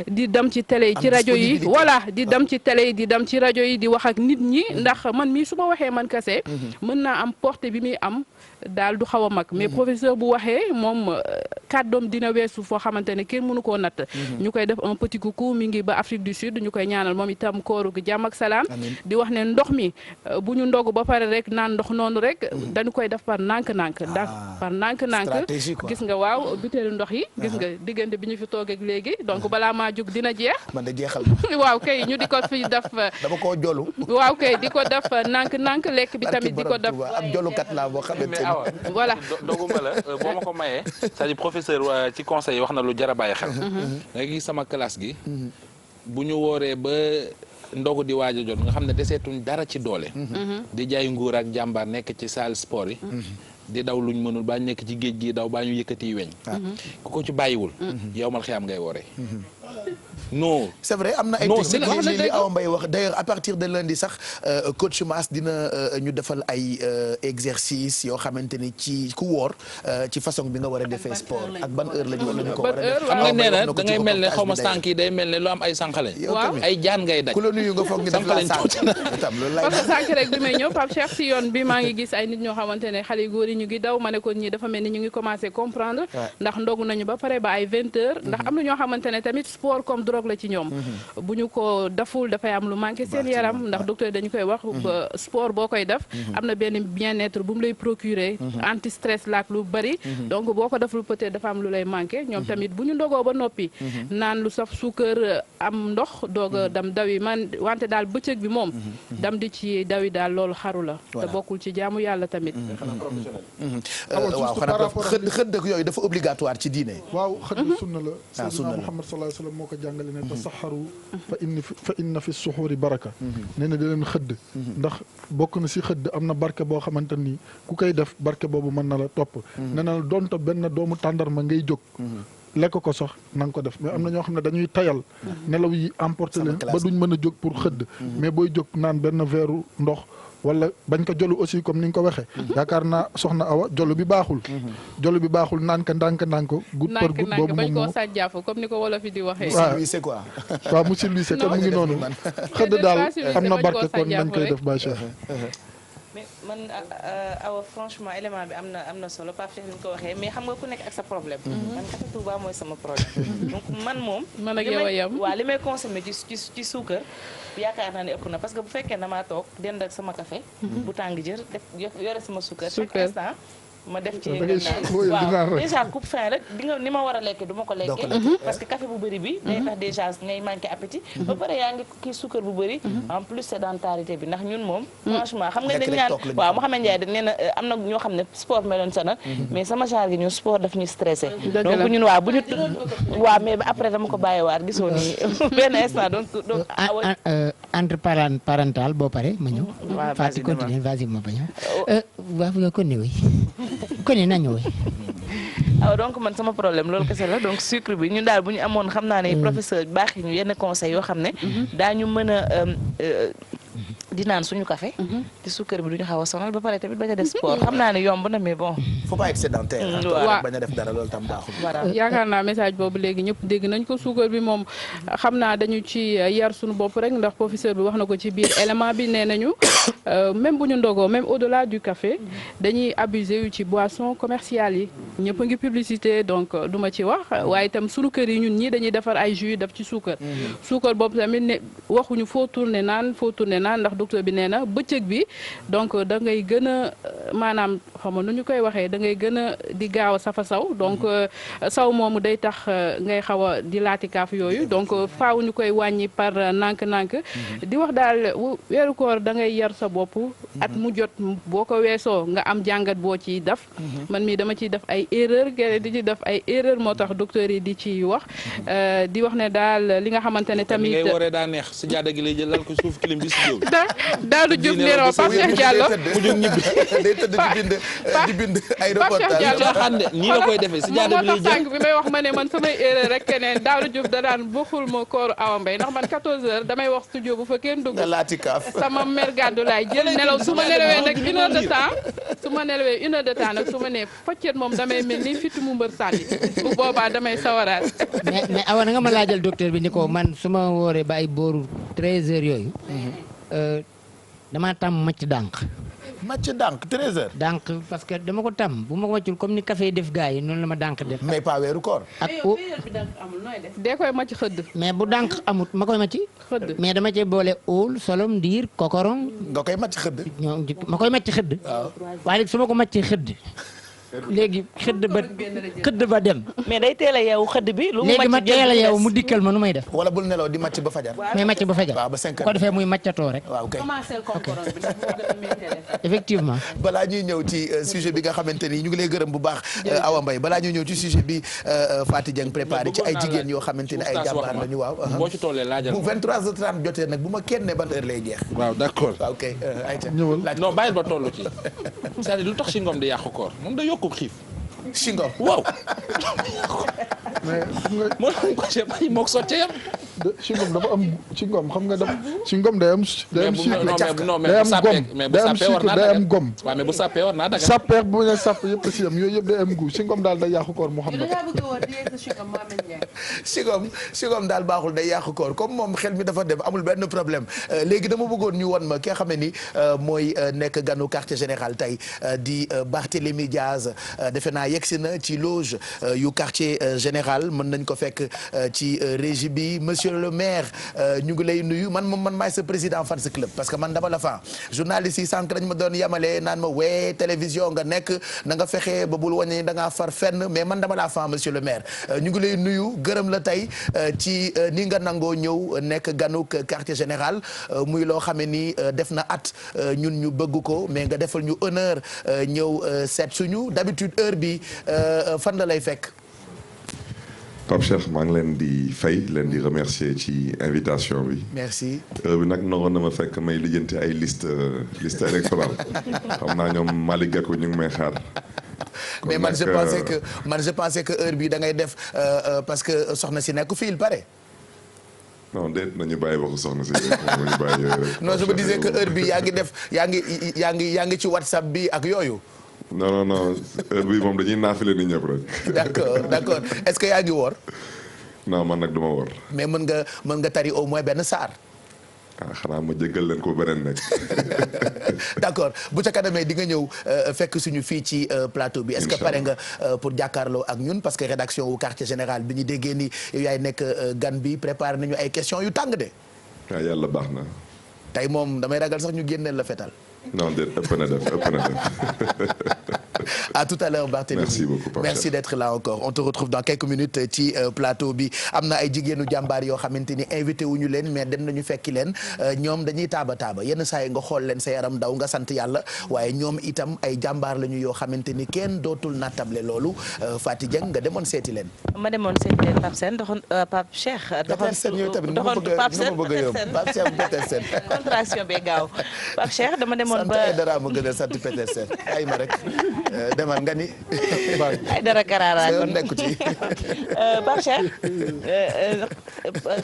di dem ci télé yi ci rajo yi voilà di dem ci télé yi di dem ci rajo yi di wax ak nit ñi ndax man mii su ma waxee man kese mën naa am portée bi muy am daal du xaw a mag mais professeur bu waxee moom kàddoom dina weesu foo xamante ne kenn mënu koo natt ñu koy def un petit coucou mi ngi ba Afrique du Sud ñu koy ñaanal moom itam kooru gi jàmm ak salaam di wax ne ndox mi bu ñu ndogu ba pare rek naan ndox noonu rek dañu koy def par nànk-nànk par nànk-nànk gis nga waaw butéelu ndox yi gis nga diggante bi ñu fi toog ak léegi donc balaa maa jug dina jeex man de jeexal waaw kay ñu di ko fi def dama koo jolu waaw kay di ko def nànk-nànk lekk bi tamit di ko def ab jolukat laa boo xamante mais awa voilà doguma la boo ma ko mayee c'est-à-dire professeur ci conseil wax na lu jar a bàyyi xel nga gis sama classe gi bu ñu wooree ba ndogu di waaj a jot nga xam ne deseetuñ dara ci doole di jaay nguur ak jàmbaar nekk ci salle sport yi di daw luñ mënul baa nekk ci géej gi daw baa ñu yëkkati weñ ku ko ci bàyyiwul yow mal xiyaam ngay wooree non c'est vrai am na ay techniques li Awa Mbaye wax d'ailleurs à partir de lundi sax coach Mass dina ñu defal ay exercice yoo xamante ni ci ku woor ci façon bi nga war a defee sport ak ban heure lañu ko war a def xam nga nee na da ngay mel ne xaw ma sànq yi day mel ne lu am ay sànqale ay jaan ngay daj ku la nuyu nga foog ñu def la sànq tam loolu lay parce que sànq rek bi may ñëw Pape Cheikh si yoon bi maa ngi gis ay nit ñoo xamante ne xale yu góor yi ñu ngi daw ma ne ko ñii dafa mel ni ñu ngi commencé comprendre ndax ndogu nañu ba pare ba ay 20 heures ndax am na ñoo xamante ne tamit sport comme drogue la ci ñoom bu ñu ko deful dafay am lu manqué seen yaram ndax docteur dañu koy wax sport boo koy def am na benn bien-être bu mu lay procurer anti stress laak lu bari donc boo ko deful peut-être dafa am lu lay manqué ñoom tamit bu ñu ndogoo ba noppi naan lu saf suukar am ndox doog a dam dawi man wante daal bëccëg bi moom dam di ci dawi daal loolu xaru la te bokkul ci jaamu yàlla tamit waaw xanaa xëdd ak yooyu dafa obligatoire ci diine waaw xëdd sunna la Seydina Muhammad sallallahu alayhi wa sallam moo ko jàngale ne tasaxaru fa inna fi suxuuri baraka nee na da leen xëdd ndax bokk na si xëdd am na barke boo xamante ni ku koy def barke boobu mën na la topp nee na donte benn doomu tàndarma ngay jóg lekk ko sax na nga ko def mais am na ñoo xam ne dañuy tayal nelaw yi emporté leen ba duñ mën a jóg pour xëdd mais booy jóg naan benn veeru ndox wala bañ ko jolu aussi comme ni nga ko waxee yaakaar naa soxna Awa jolu bi baaxul naan ka ndànk goutte par goutte boobu moom moo sàjjaafu comme ni ko wolof yi di waxee waaw mu silvissé comme mu ngi noonu xëdd daal am na barke kon nañ koy def ba Cheikh mais man Awa franchement élément bi am na solo Pape Cheikh ni ko waxee mais xam nga ku nekk ak sa problème man café Touba mooy sama problème donc man moom man ak yow a yem waaw li may consommer ci suukar yaakaar naa ne ëpp na parce que bu fekkee damaa toog dend ak sama café bu tàng jër def yore sama suukar chaque instant ma def ci waaw déjà coupe fin rek di nga ni ma war a lekk du ma ko lekkee parce que café bu bëri bi day tax déjà ngay manqué appétit ba pare yaa ngi kii suukar bu bëri en plus sédentarité bi ndax ñun moom franchement xam nga dañ ñaan waaw Mouhamed Ndiaye da nee na am na ñoo xam ne sport ma leen sonal mais sama genre gi ñun sport daf ñuy stressé donc ñun waaw bu ñu waaw mais après dama ko bàyyiwaat gisoo ni benn instant donc entre parental boo pare ma ñëw Fatou continue vas-y ma ba ñëw waaw nga kon ni koni nañu woy waaw donc man sama problème loolu kese la donc sucre bi ñun daal bu ñu amoon xam naa ne professeur baax ñu yenn conseils yoo xam ne daañu mën a di naan suñu café te suukar bi duñu xaw a sonal ba pare tamit bañ a def sport xam naa ne yomb na mais bon faut pas être sédentaire waaw bañ a def dara loolu tam baaxul yaakaar naa message boobu léegi ñëpp dégg nañ ko suukar bi moom xam naa dañu ci yar suñu bopp rek ndax professeur bi wax na ko ci biir élément bi nee nañu même bu ñu ndogoo même au-delà du café dañuy abuser yu ci boisson commerciales yi ñëpp a ngi publicité donc duma ci wax waaye itam suñu kër yi ñun ñii dañuy defar ay jus def ci suukar suukar boobu tamit ne waxuñu foo tourner naan ndax docteur bi nee na bëccëg bi donc da ngay gën a maanaam xam nga nu ñu koy waxee da ngay gën a di gaaw a safa saw donc saw moomu day tax ngay xaw a di laati kaaf yooyu donc faaw ñu koy wàññi par nànk-nànk di wax daal weeru koor da ngay yar sa bopp at mu jot boo ko weesoo nga am jàngat boo ciy def man mii dama ciy def ay erreur kenn di ci def ay erreur moo tax docteur yi di ci wax di wax ne daal li nga xamante ne tamit ngay wooree daa neex si jaada gi lay jël lal ko suuf kilim bi si jóg Daouda Diouf Nero Pape Cheikh Diallo mu jóg ñibbi day tëdd di bind ay reportage nii la koy defee si jaada bi lay jël bi may wax ma ne man samay erreur rek keneen Daouda Diouf da daan bokkul ma kooru Awa Mbaye ndax man 14h damay wax studio bu fa kenn dugg sama mère gàddu laay jël nelaw su ma nelawee nag une heure de temps nag su ma nee foccet moom damay mel ni fitu mu mbër sànni bu boobaa damay sawaraat mais Awa na nga ma laajal docteur bi ni ko man su ma wooree ba ay booru 13h yooyu damaa tàmm macc dànq màcc dànk 13h. dànk parce que dama ko tam bu ma ko wàccul comme ni café def gars yi noonu la ma dànk def. mais pas weeru koor. ak dee koy màcc xëdd. mais bu dànk amut ma koy màcc. xëdd mais dama cee boole óol solom ndiir kokorong. nga koy màcc xëdd. ma koy màcc xëdd. waaw waaye léegi su ma ko màccee xëdd. léegi xëdd ba dem. mais day teel a yeewu xëdd bi. lu mu léegi ma teel a yeewu mu dikkal ma nu may def. wala bul nelaw di màcc ba fajar. mais màcc ba fajar. waaw ba 5 heures ko defee muy màccatoo rek. waaw kay effectivement. balaa ñuy ñëw ci sujet bi nga xamante ni ñu ngi lay gërëm bu baax. Awa Mbaye balaa ñuy ñëw ci sujet bi Faty Dieng préparé ci ay jigéen yoo xamante ni ay jàmbaar la ñu waaw. boo ci tollee laajal bu 23h30 jotee nag bu ma kenn ne ban heure lay jeex. waaw d'accord. waaw kay ayca non bàyyil ba toll ci c'est-à-dire lu tax si ngom di yàqu koor moom da yokku xiif. Singom waaw. mais xam nga. moo tax ko chef ay moog sotte yam. Singom dafa am Singom xam nga dafa Singom day am. day am sucre day am gom day am sucre day am gom. waaw mais bu sàppee war naa daga. sàppeek bu ñu sàpp yëpp si yam yooyu yëpp day am gu Singom daal day yàqu koor Mouhamed. Singom daal baaxul day yàqu koor comme moom xel mi dafa dem amul benn problème léegi dama bëggoon ñu won ma ki nga xam ne ni mooy nekk ganu quartier général tey di Barthélémy Diaz defe naa yegsi na ci loge yu quartier général mën nañ ko fekk ci régie bi monsieur le maire ñu ngi lay nuyu man maay sa président fans club parce que man dama la fa journaliste yi sànq dañ ma doon yamale naan ma wee télévision nga nekk na nga fexe ba bul wàññi da ngaa far fenn mais man dama la fa monsieur le maire ñu ngi lay nuyu gërëm la tey ci ni nga nangoo ñëw nekk ganuk quartier général muy loo xam ne ni def na at ñun ñu bëgg ko mais nga defal ñu honneur ñëw seet suñu d'habitude heure bi fan la lay fekk. Pape Cheikh maa ngi leen di fay leen di remercier ci invitation bi. merci. heure bi nag naroon na ma fekk may lijjanti ay liste électorale xam naa ñoom Malick Gakou ñu ngi may xaar. mais man je pensais que heure bi da ngay def parce que soxna si nekk fii il paraît. non déet nañu bàyyi waxu soxna si nañu bàyyi yooyu rek. non je me disais que heure bi yaa ngi def yaa ngi ci WhatsApp bi ak yooyu. non heure bi moom dañuy naafile ni ñëpp rek. d'accord est-ce que yaa ngi woor. non man nag duma woor. mais mën nga tari au moins benn saar. xanaa ma jéggal leen ko beneen nekk. d'accord bu ca kanamee di nga ñëw fekk suñu fii ci plateau bi. est-ce que pare nga pour jàkkaarloo ak ñun parce que rédaction wu quartier général bi ñu déggee ni yow yaay nekk gan bi préparé nañu ay questions yu tàng de. waaw yàlla baax na. tey moom damay ragal sax ñu génneel la fetal. non déet ëpp na def. à tout à l'heure Barthélémy. merci beaucoup Pape merci d'être là encore on te retrouve dans quelques minutes ci plateau bi am na ay jigéenu jàmbaar yoo xamante ni invité wuñu leen mais dem nañu fekki leen ñoom dañuy taaba yenn saa yi nga xool leen sa yaram daw nga sant yàlla waaye ñoom itam ay jàmbaar lañu yoo xamante ni kenn dootul nattable loolu Faty Dieng nga demoon seeti leen. ma demoon seeti leen Pape Sène Pape Cheikh. Petersen contraction bi gaaw Pape Cheikh dama demoon ba sant dara ma gën a sant Petersen ay ma rek demal nga ni. ay dara karaara kon nekku ci. Pape Cheikh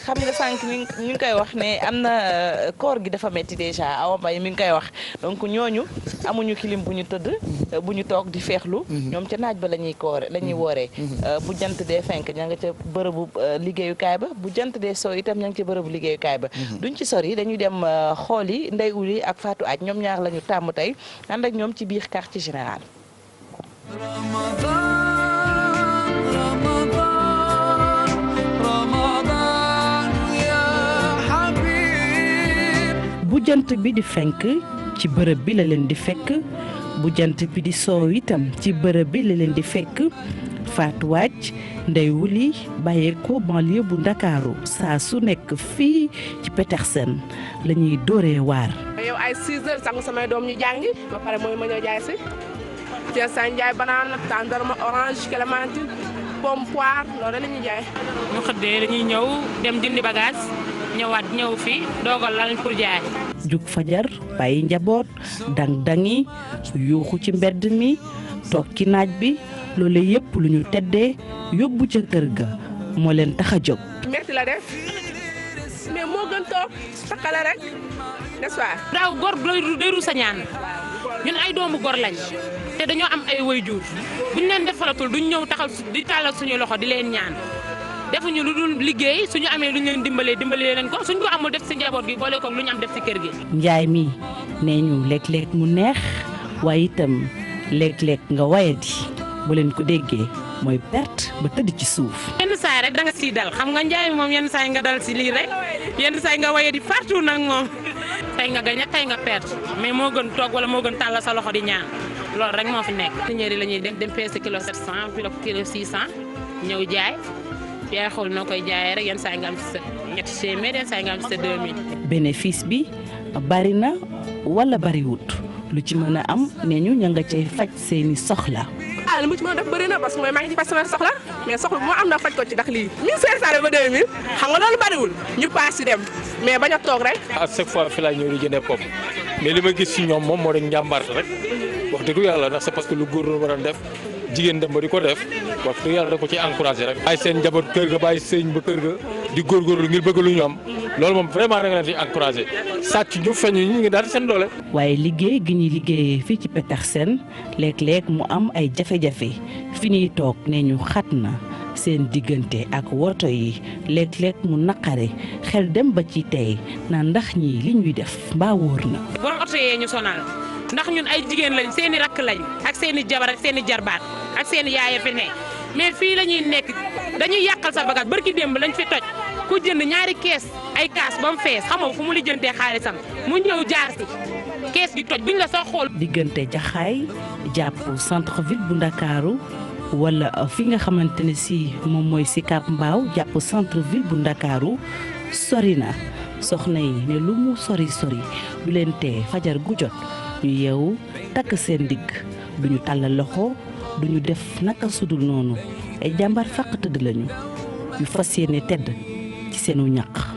xam nga sànq ñu ngi koy wax ne am na koor gi dafa metti déjà Awa Mbaye mi ngi koy wax donc ñooñu amuñu kilim bu ñu tëdd bu ñu toog di feexlu ñoom ca naaj ba la ñuy wooree bu jant dee fenk ña nga ca bërëbu liggéeyukaay ba bu jant dee soo itam ña nga ca bërëbu liggéeyukaay ba duñ ci sori dañuy dem xool yi Ndeye Ouli ak Fatou Aj ñoom ñaar la ñu tàmm tey ànd ak ñoom ci biir quartier général. bu jant bi di fenk ci bërëb bi la leen di fekk bu jant bi di soow itam ci bërëb bi la leen di fekk Fatou Aj Ndeye Ouli bàyyeekoo banlieue bu Ndakaaru saa su nekk fii ci Petersen la ñuy dooree waar. yow ay 6 heures sangu samay doom ñu jàngi ba pare mooy ma ñëw jaay si Thiès Sagne jaay banane tàndarma orange clémentine pomme poire loolu la ñuy jaay. ñu xëddee dañuy ñëw dem jëndi bagage ñëwaat ñëw fii doogal lan pour jaay. jug fajar bàyyi njaboot dang-dangi yuuxu ci mbedd mi toog ci naaj bi loolu yëpp lu ñu teddee yóbbu ca kër ga moo leen tax a jóg. metti la def mais moo gën toog takkale rek n'est-ce pas. daaw gor day ru sa ñaan ñun ay doomu gor lañ te dañoo am ay waajur buñ leen defalatul duñ ñëw taxal di tàllal suñu loxo di leen ñaan defuñu lu dul liggéey suñu amee lu ñu leen dimbalee leen ko suñ ko amul def ci njaboot gi boole ko lu ñu am def ci kër gi. njaay mi nee ñu léeg-léeg mu neex waaye itam léeg-léeg nga wayadi bu leen ko déggee mooy perte ba tëdd ci suuf. yenn saa rek da nga siy dal xam nga njaay moom yenn saa nga dal si lii rek yenn saa nga waye di partout nag moom tey nga gañ tey nga perte mais moo gën toog wala moo gën tàllal sa loxo di ñaan loolu rek moo fi nekk. téeméeri la ñuy def dem peese kilo 700 kilo 600 ñëw jaay yaay xool noo koy jaayee rek yenn saa nga am ci sa ñetti téeméer yenn saa nga am ci sa 2000. bénéfice bi bari na wala bariwut lu ci mën a am nee ñu ña nga cay faj seeni soxla. li mu ci mën a def bëri na parce que mooy maa ngi ci faj sama soxla mais soxla bu ma am na faj ko ci ndax lii 1500 ba 2000 xam nga loolu bariwul ñu paas si dem mais bañ a toog rek. à chaque fois fi laa ñëw di jëndee pomme mais li ma gis ci ñoom moom moo doon njàmbaar rek wax dëgg yàlla ndax c'est parce que lu góor la war a def jigéen dem ba di ko def wax dëgg yàlla da ko ci encouragé rek. bàyyi seen njaboot kër ga bàyyi sëñ ba kër ga di góorgóorlu ngir bëgg lu ñu am loolu moom vraiment da nga leen di encouragé sàcc ñu feeñ ñu ngi daal seen doole. waaye liggéey gi ñuy liggéeyee fii ci Petersen léeg-léeg mu am ay jafe-jafe fi ñuy toog ne ñu xat na seen diggante ak woto yi léeg-léeg mu naqare xel dem ba ci tey na ndax ñii li ñuy def mbaa wóor na. borom oto yee ñu sonal ndax ñun ay jigéen lañ seen i rakk lañ ak seen i jabar ak seen i jarbaat ak seen i yaay fi ne mais fii la ñuy nekk dañuy yàqal sa bagage barki démb lañ fi toj ku jënd ñaari kees ay kaas ba mu fees xamoo fu mu lijjantee xaalisam mu ñëw jaar si kees gi toj buñ la soo xool. diggante Jaxaay jàpp centre ville bu Ndakaaru wala fi nga xamante ne si moom mooy Sicap Mbao jàpp centre ville bu Ndakaaru sori na soxna yi ne lu mu sori sori du leen tee fajar gu jot ñu yeewu takk seen digg duñu tàllal loxo duñu def naka sudul noonu ay jàmbaar fàq tëdd lañu yu fas yéene tedd ci seenu ñaq.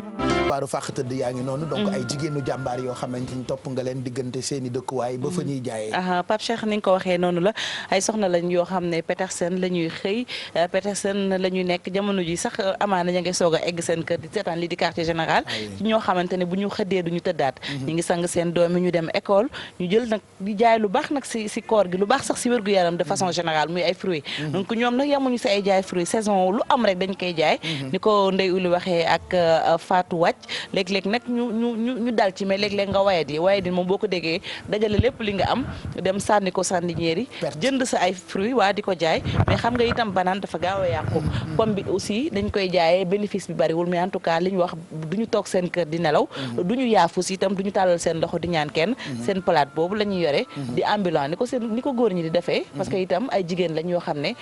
baaru fàq tëdd yaa ngi noonu donc ay jigéenu jàmbaar yoo xamante ni topp nga leen diggante seen i dëkkuwaay ba fa ñuy jaayee. Pape Cheikh ni nga ko waxee noonu la ay soxna lañ yoo xam ne Petersen la ñuy xëy Petersen la ñuy nekk jamono ji sax amaana ña ngi soog a egg seen kër di seetaan lii di quartier général ñoo xamante ne bu ñu xëddee duñu tëddaat ñu ngi sang seen doom yi ñu dem école ñu jël nag di jaay lu baax nag si koor gi lu baax sax si wér-gu-yaram de façon générale muy ay fruits donc ñoom nag yamuñu si ay jaay fruits saison lu am rek dañ koy jaay ni ko Ndeye Uli waxee ak Fatou Wàcc léeg-léeg nag ñu dal ci mais léeg-léeg nga wayadi moom boo ko déggee dajale lépp li nga am dem sànni ko sànni ñeeri jënd sa ay fruits waa di ko jaay mais xam nga itam banaan dafa gaaw a yàqu pomme bi aussi dañ koy jaayee bénéfice bi bariwul mais en tout cas li ñu wax duñu toog seen kër di nelaw duñu yaafus itam duñu tàllal seen loxo di ñaan kenn seen plate boobu la ñuy yore di ambulant ni ko góor ñi di defee parce que itam ay jigéen lañ yoo xam ne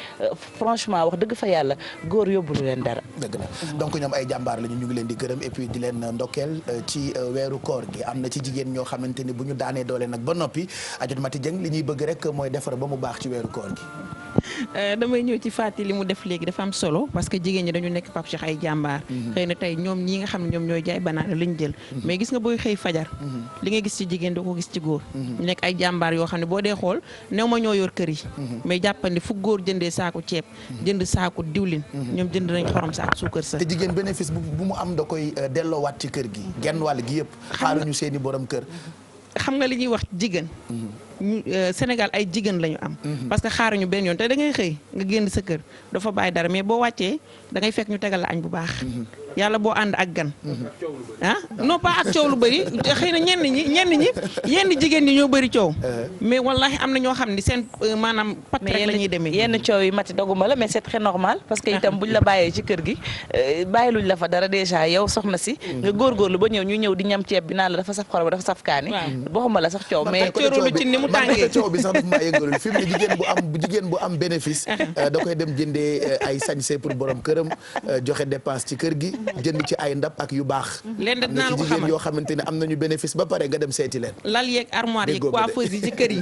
franchement wax dëgg fa yàlla góor yóbbulu leen dara dëgg la donc ñoom ay jàmbaar lañu ñu ngi leen di gërëm et puis di leen ndokkeel ci weeru koor gi am na ci jigéen ñoo xamante ni bu ñu daanee doole nag ba noppi Adjot Mati Dieng li ñuy bëgg rek mooy defar ba mu baax ci weeru koor gi. damay ñëw ci Fati li mu def léegi dafa am solo parce que jigéen ñi dañu nekk Pape Cheikh ay jàmbaar xëy na tey ñoom ñi nga xam ne ñoom ñooy jaay banaana lañ jël mais gis nga booy xëy fajar li nga gis ci jigéen doo ko gis ci góor ñu nekk ay jàmbaar yoo xam ne boo dee xool new ma ñoo yor kër yi mais jàppandi fu góor jëndee saako ceeb jënd saako diwlin ñoom jënd nañ xorom saako suukar sa te jigéen bénéfice bu mu am da koy delloowaat ci kër gi genn wàll gi yëpp xaaruñu seeni borom kër xam nga li ñuy wax jigéen Sénégal ay jigéen lañu am parce que xaaruñu benn yoon te da ngay xëy nga génn sa kër dafa bàyyi dara mais boo wàccee da ngay fekk ñu tegal la añ bu baax yàlla boo ànd ak gan non pas ak coow lu bëri xëy na ñenn ñi yenn jigéen ñi ñoo bëri coow mais wallahi am na ñoo xam ni seen maanaam pat rek la ñuy demee yenn coow yi mati doguma la mais c'est très normal parce que itam buñ la bàyyee ci kër gi bàyyi luñ la fa dara déjà yow soxna si nga góorgóorlu ba ñëw ñu ñëw di ñam ceeb bi naan la dafa saf xorom dafa saf kaani waxuma la sax coow mais coow bi sax daf maa yëngalul fi mu ne jigéen bu am bénéfice da koy dem jëndee ay sañse pour borom këram joxe dépense ci kër gi jënd ci ay ndab ak yu baax leen am na ci jigéen yoo xamante ne am nañu bénéfice ba pare nga dem seeti leen lal yeeg armoire yeeg coiffeuse yi ci kër yi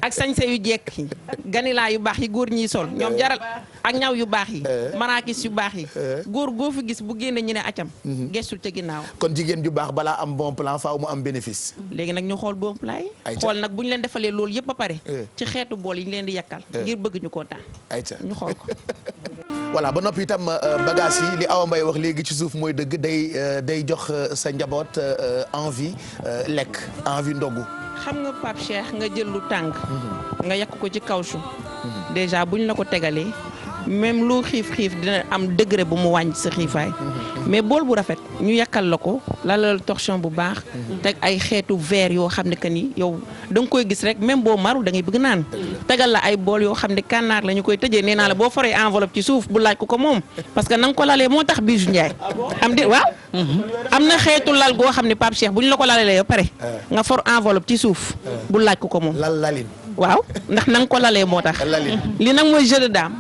ak sañse yu jekk yi ganilaa yu baax yi góor ñiy sol ñoom jaral ak ñaw yu baax yi marakis yu baax yi góor goo fi gis bu génne ñu ne acam gestul ca ginnaaw kon jigéen ju baax balaa am bon plan faaw mu am bénéfice léegi nag ñu xool bon plan yi xool nag bu ñu leen defalee loolu yëpp ba pare ci xeetu bool yi ñu leen di yakkal ngir bëgg ñu kontaan ñu xool ko voilà ba noppi itam bagage yi li Awa Mbaye wax léegi ci suuf mooy dëgg day jox sa njaboot envie lekk envie ndogu xam nga Pape Cheikh nga jël lu tàng nga yàq ko ci kawsu déjà buñ la ko tegalee même lu xiif dina am degré bu mu wàññi sa xiifaay mais bool bu rafet ñu yàkkal la ko lalal torchon bu baax teg ay xeetu verre yoo xam ne que ni yow da nga koy gis rek même boo maru da ngay bëgg naan tegal la ay bool yoo xam ne kànnaar la ñu koy tëjee nee naa la boo foree enveloppe ci suuf bu laaj ko moom parce que na nga ko lalee moo tax Bijou Ndiaye am di waaw am na xeetu lal goo xam ne Pape Cheikh bu ñu la ko lalalee ba pare nga for enveloppe ci suuf bu laaj ko moom lalin waaw ndax na nga ko lalee moo tax li nag mooy jeu de dame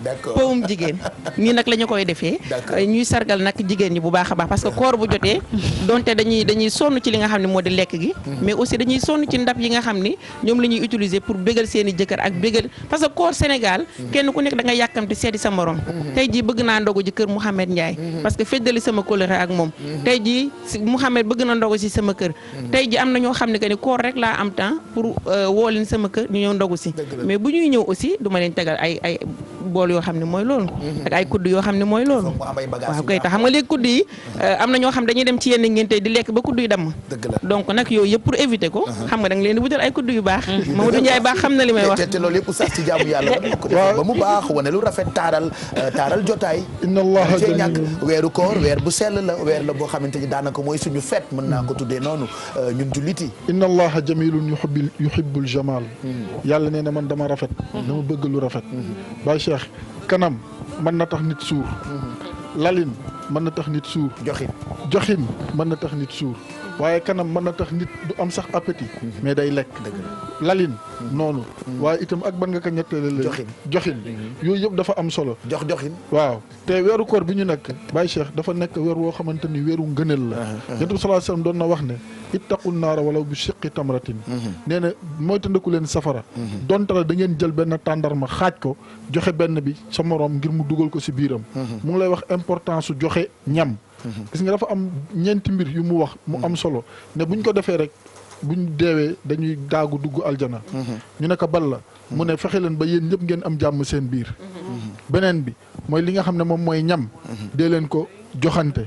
d'accord powum jigéen nii nag la ñu koy defee ñuy sargal nag jigéen ñi bu baax a baax parce que koor bu jotee donte dañuy sonn ci li nga xam ne moo di lekk gi mais aussi dañuy sonn ci ndab yi nga xam ni ñoom la ñuy utiliser pour bégal seen i jëkkër ak bégal parce que koor Sénégal kenn ku nekk da nga yàkkamti seeti sa morom tey jii bëgg naa ndogu ji kër Mouhamed Ndiaye parce que feddali sama kóllëre ak moom tey jii Mouhamed bëgg na ndogu si sama kër tey jii am na ñoo xam ne que ni koor rek laa am temps pour woo leen sama kër ñu ñëw ndogu si mais bu ñuy ñëw aussi du ma leen tegal ay bool yoo xam ne mooy loolu ak ay kudd yoo xam ne mooy loolu waaw kay tax xam nga léegi kudd yi am na ñoo xam dañuy dem ci yenn ngénte di lekk ba kudd yi damm donc nag yooyu yëpp pour éviter ko xam nga da nga leen di wutal ay kudd yu baax Mamadou Ndiaye baax xam na li may wax te loolu yëpp sax ci jaamu yàlla ko def ba mu baax wane lu rafet taaral jotaay inna allaha cee ñàkk weeru koor weer bu sell la weer la boo xamante ni daanaka mooy suñu fête mën naa ko tuddee noonu ñun julliti inna allaha jamilun yuhibbul jamal yàlla nee na man dama rafet dama bëgg lu rafet Baye Cheikh kanam mën na tax nit suur lalin mën na tax nit suur joxin mën na tax nit suur waaye kanam mën na tax nit du am sax appétit mais day lekk lalin noonu waaye itam ak ban nga ko ñettale la joxin yooyu yëpp dafa am solo joxin waaw te weeru koor bi ñu nekk Baye Cheikh dafa nekk weer woo xamante ni weeru ngëneel la Yonent bi sallallahu alayhi wasallam doon na wax ne ittaqu naara walaw bi shiqqi tamratin nee na mooy tëndaku leen safara donte la da ngeen jël benn tàndarma xaaj ko joxe benn bi sa moroom ngir mu dugal ko ci biiram mu ngi lay wax importance su joxe ñam gis nga dafa am ñeenti mbir yu mu wax mu am solo ne buñ ko defee rek buñ deewee dañuy daagu dugg aljana ñu ne ko bal la mu ne fexe leen ba yéen ñëpp ngeen am jàmm seen biir beneen bi mooy li nga xam ne moom mooy ñam dee leen ko joxante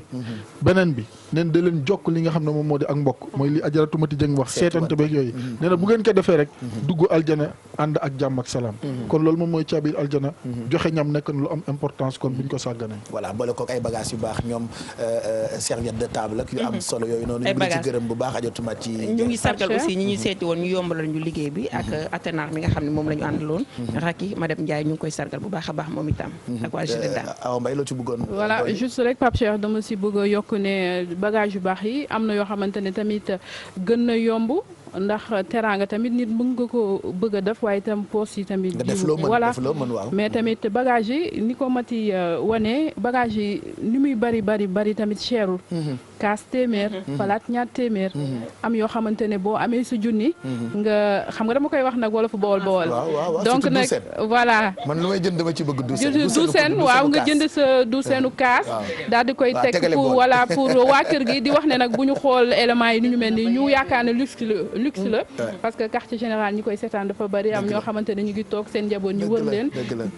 beneen bi neen da leen jokk li nga xam ne moom moo di ak mbokk mooy li Ajaratu Mati Jeng wax seetante beeg yooyu nee na bu ngeen ko defee rek dugg aljana ànd ak jàmm ak salaam kon loolu moom mooy caabi aljana joxe ñam nekk na lu am importance kon buñ ko sàgganee voilà boole kook ay bagages yu baax ñoom serviette de table ak yu am solo yooyu noonu ñu ngi ci gërëm bu baax Ajaratu Mati ñu ngi sargal aussi ñi ñu seeti woon ñu yombalal ñu liggéey bi ak Atenar mi nga xam ne moom la ñu àndaloon Raki madame Ndiaye ñu ngi koy sargal bu baax a baax moom itam ak waa Awa Mbaye loo ci bëggoon voilà juste rek Pape Cheikh dama si bëgg a yokk ne bagage yu baax yi am na yoo xamante ne tamit gën na yomb ndax teraanga tamit nit mën nga ko bëgg a def waaye itam poos yi tamit voilà mais tamit bagage yi ni ko Mati wane bagage yi ni muy bari tamit cherul kaas téeméer palaat ñaar téeméer am yoo xamante ne boo amee sa junni nga xam nga dama koy wax nag wala fu bawol donc nag voilà man lu may jënd dama ci bëgg douzaine waaw nga jënd sa douzaine kaas daal di koy teg pour voilà pour waa kër gi di wax ne nag bu ñu xool éléments yi ni ñu mel ni ñu yaakaar ne luxe la parce que quartier général ñi koy seetaan dafa bari am ñoo xamante ne ñu ngi toog seen njaboot ñu wër leen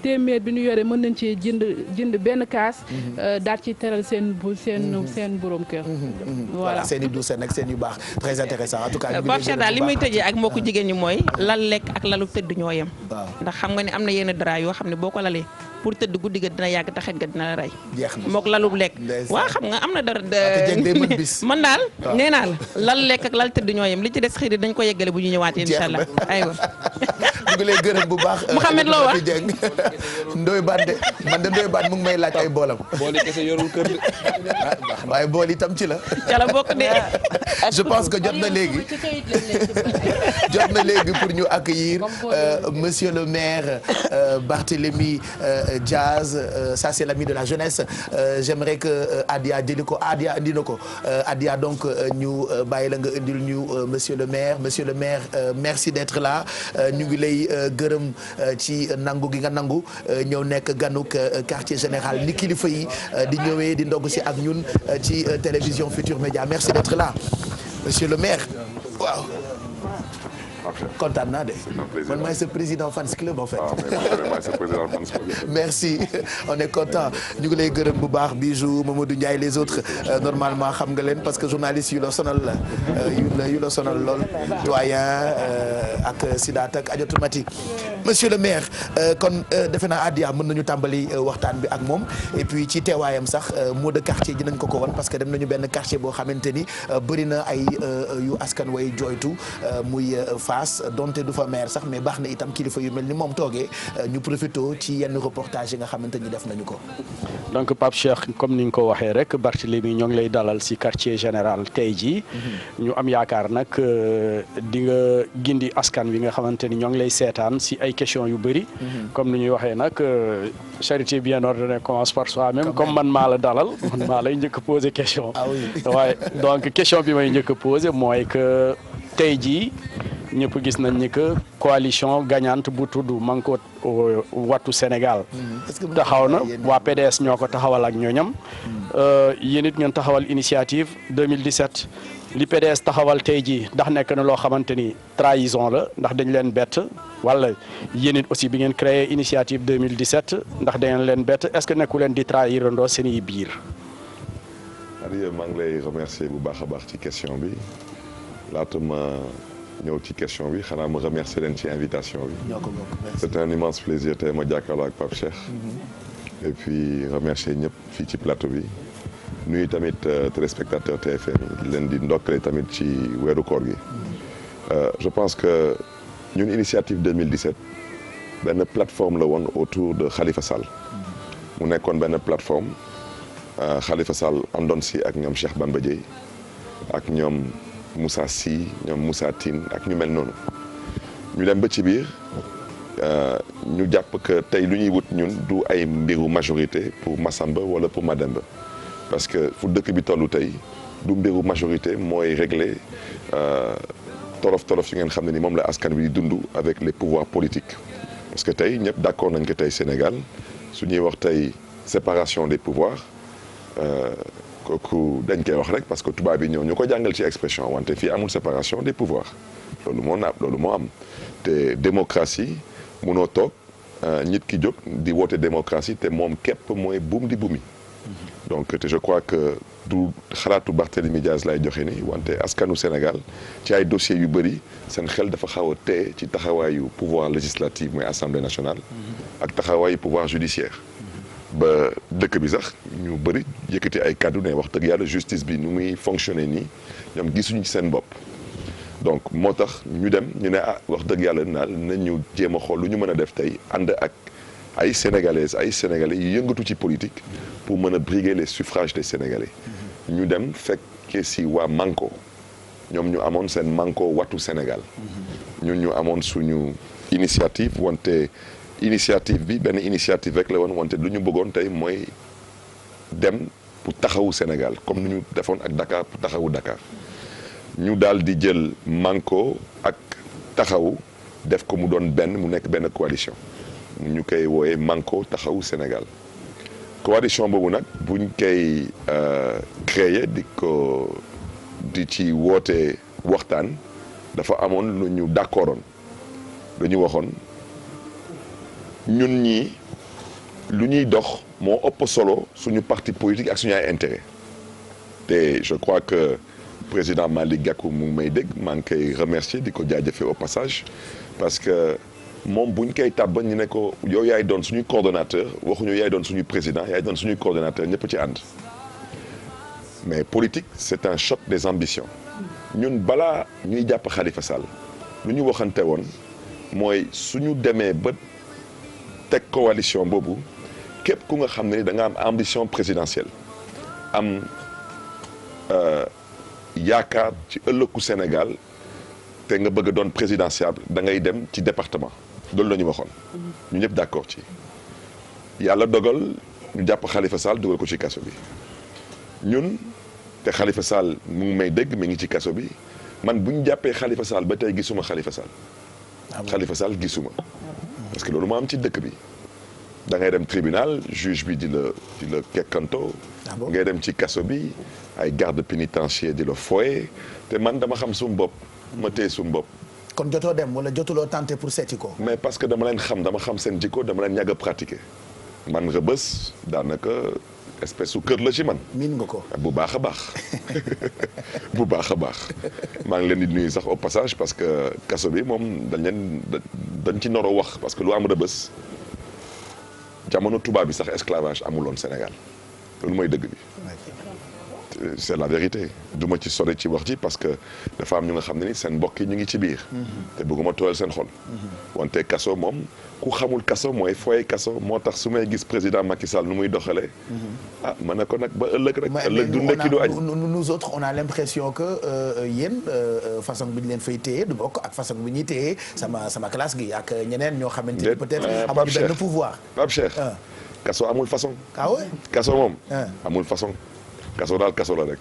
téeméer bi ñu yore mën nañ ci jënd benn kaas daal ci teral seen borom kër voilà seen i douze nag seen yu baax très intéressant en tout cas Pape Cheikh daal li may tëjee ak mbokku jigéen ñi mooy lal lekk ak lalu tëdd ñoo yem ndax xam nga ne am na yenn dara yoo xam ne boo ko lalee pour tëdd guddi ga dina yàgg taxet ga dina la rey mook lalub lekk waaw xam nga am na dara man daal nee naa la lal lekk ak lal tëdd ñoo yem li ci des xëy dañ ko yeggale bu ñu ñëwaatee incha allah aywa ñu ngi lay gërëm bu baax Mouhamed loo wax Ndoye Bane de man de Ndoye Bane mu ngi may laaj ay boolam bool yi kese yorul kër de waaye bool itam ci la ca la bokk de je pense que jot na léegi pour ñu accueillir monsieur le maire Barthélémy Diaz ça c'est l'ami de la jeunesse j'aimerais que Adia jëli ko Adia indi na ko Adia donc ñu bàyyi la nga indil ñu monsieur le maire merci d'être là ñu ngi lay gërëm ci nangu gi nga nangu ñëw nekk ganuk quartier général ni kilifa yi di ñëwee di ndogg si ak ñun ci télévision Futur Média merci d'être là monsieur le maire waaw kontaan naa de. man maay sa président fans club en fait. maay sa président fans club. merci on est content ñu ngi lay gërëm bu baax Bijou Mamadou Ndiaye les autres normalement xam nga leen parce que journaliste yu la sonal la yu la sonal lool doyen ak Sidaat ak Adjatou Mati monsieur le maire kon defe naa Adia mën nañu tàmbali waxtaan bi ak moom et puis ci teewaayam sax mot de quartier dinañ ko wan parce que dem nañu benn quartier boo xamante ni bëri na ay yu askan way jooytu muy Fass donte du fa maire sax mais baax na itam kilifa yu mel ni moom toogee ñu profité ci yenn reportage yi nga xamante ni def nañu ko. donc Pape Cheikh comme ni nga ko waxee rek Barthélémy ñoo ngi lay dalal si quartier général tey jii. ñu am yaakaar nag di nga gindi askan wi nga xamante ni ñoo ngi lay seetaan si ay questions yu bëri. comme ni ñuy waxee nag charité bien ordonnée commence par soi-même comme man maa la dalal man maa lay njëkk a posé question. ah oui waaye donc question bi may njëkk a posé mooy que tey jii. ñëpp gis nañ ni que coalition gagnante bu tudd Manko Wattu Sénégal taxaw na waa PDS ñoo ko taxawal ak ñooñam yéen it ngeen taxawal initiative 2017 li PDS taxawal tey jii ndax nekk na loo xamante ni trahison la ndax dañ leen bett wala yéen it aussi bi ngeen créé initiative 2017 ndax da ngeen leen bett est-ce que nekku leen di trahir ndoo seen i biir. Aliou maa ngi lay remercier bu baax a baax ci question bi laata ma ñëw ci question bi xanaa ma remercier leen ci invitation bi. c'est un immense plaisir tey ma jàkkaarloo ak Pape Cheikh. et puis remercier ñëpp fii ci plateau bi. nuyu tamit téléspectateur TFM leen di ndokkale tamit ci weeru koor gi. je pense que ñun initiative 2017 benn plateforme la woon autour de Khalifa Sall. mu nekkoon benn plateforme Khalifa Sall àndoon si ak ñoom Cheikh Bamba Dièye ak ñoom. Moussa Sy ñoom Moussa Tine ak ñu mel noonu ñu dem ba ci biir ñu jàpp que tey lu ñuy wut ñun du ay mbiru majorité pour Massamba wala pour Mademba parce que fu dëkk bi tollu tey du mbiru majorité mooy régler tolof yi ngeen xam ne ni moom la askan wi di dund avec les pouvoirs politiques parce que tey ñëpp d'accord nañ ko tey Sénégal su ñuy wax tey séparation des pouvoirs kooku dañ koy wax rek parce que tubaab yi ñëw ñu ko jàngal ci expression wante fii amul séparation des pouvoirs loolu moo am te démocratie munoo toog nit ki jóg di woote démocratie te moom képp mooy buum di buumi donc te je crois que du xalaatu Barthélémy Diaz lay joxe ni wante askanu Sénégal ci ay dossiers yu bëri seen xel dafa xaw a tee ci taxawaayu pouvoir législatif mooy assemblée nationale ak taxawaayu pouvoir judiciaire ba dëkk bi sax ñu bëri yëkkati ay kàddu ne wax dëgg yàlla justice bi nu muy fonctionner nii ñoom gisuñu ci seen bopp donc moo tax ñu dem ñu ne wax dëgg yàlla nañ ñu jéem a xool lu ñu mën a def tey ànd ak ay sénégalaises ay sénégalais yu yëngatu ci politique pour mën a briguer les suffrages des sénégalais ñu dem fekkee si waa Manko ñoom ñu amoon seen Manko Wattu Sénégal ñun ñu amoon suñu initiative wante initiative bi benn initiative rek la woon wante lu ñu bëggoon tey mooy dem pour taxawu Sénégal comme ni ñu defoon ak Dakar pour taxawu Dakar ñu daal di jël Manko ak taxawu def ko mu doon benn mu nekk benn coalition ñu koy wooyee Manko taxawu Sénégal coalition boobu nag buñ koy créer di ci woote waxtaan dafa amoon lu ñu d'accordoon dañu waxoon ñun ñii lu ñuy dox moo ëpp solo suñu parti politique ak suñu ay intérêt te je crois que président Malick Gakou mu ngi may dégg maa ngi koy remercier di ko jaajëfee au passage parce que moom buñ koy tàbba ñu ne ko yow yaay doon suñu coordonnateur waxuñu yaay doon suñu président yaay doon suñu coordonnateur ñëpp ci ànd mais politique c'est un choc des ambitions ñun balaa ñuy jàpp Khalifa Sall lu ñu waxante woon mooy suñu demee ba teg coalition boobu képp ku nga xam ne ni da nga am ambition présidentielle am yaakaar ci ëllëgu Sénégal te nga bëgg a doon présidentiable da ngay dem ci département loolu la ñu waxoon ñu ñëpp d'accord ci yàlla dogal ñu jàpp Khalifa Sall dugal ko ci kaso bi ñun te Khalifa Sall mu ngi may dégg mi ngi ci kaso bi man bu ñu jàppee Khalifa Sall ba tey gisuma Khalifa Sall Khalifa Sall gisuma parce que loolu moo am ci dëkk bi da ngay dem tribunal juge bi di la kekkanto ngay dem ci kaso bi ay garde pénitentiaire di la foye te man dama xam sumu bopp ma téye sumu bopp kon jotoo dem wala jotuloo tenté pour seeti ko. mais parce que dama xam seen jikko dama leen yàgg a pratiquer man Rebeuss daanaka espèce su kër la ci man. miin nga ko bu baax a baax bu baax a baax maa ngi leen di nuyu sax au passage parce que kaso bi moom dañ ci noro wax parce que lu am Rebeuss jamono tubaab bi sax esclavage amuloon Sénégal loolu mooy dëgg bi. c'est la vérité du ma ci sori ci wax ji parce que dafa am ñu nga xam ne ni seen mbokk yi ñu ngi ci biir. te bëgguma tooyal seen xol. wante kaso moom ku xamul kaso mooy fooy kaso moo tax su may gis président Macky Sall nu muy doxalee. ah ma ne ko nag ba ëllëg rek. ëllëg du ndekki du añ. nous autres on a l'impression que yéen façon bi ñu leen fay téye du bokk ak façon bi ñuy téye sama classe gi ak ñeneen ñoo xamante ni peut-être amuñu benn pouvoir. Pape Cheikh kaso amul façon. ah ouais kaso moom. amul façon. kaso daal kaso la rek.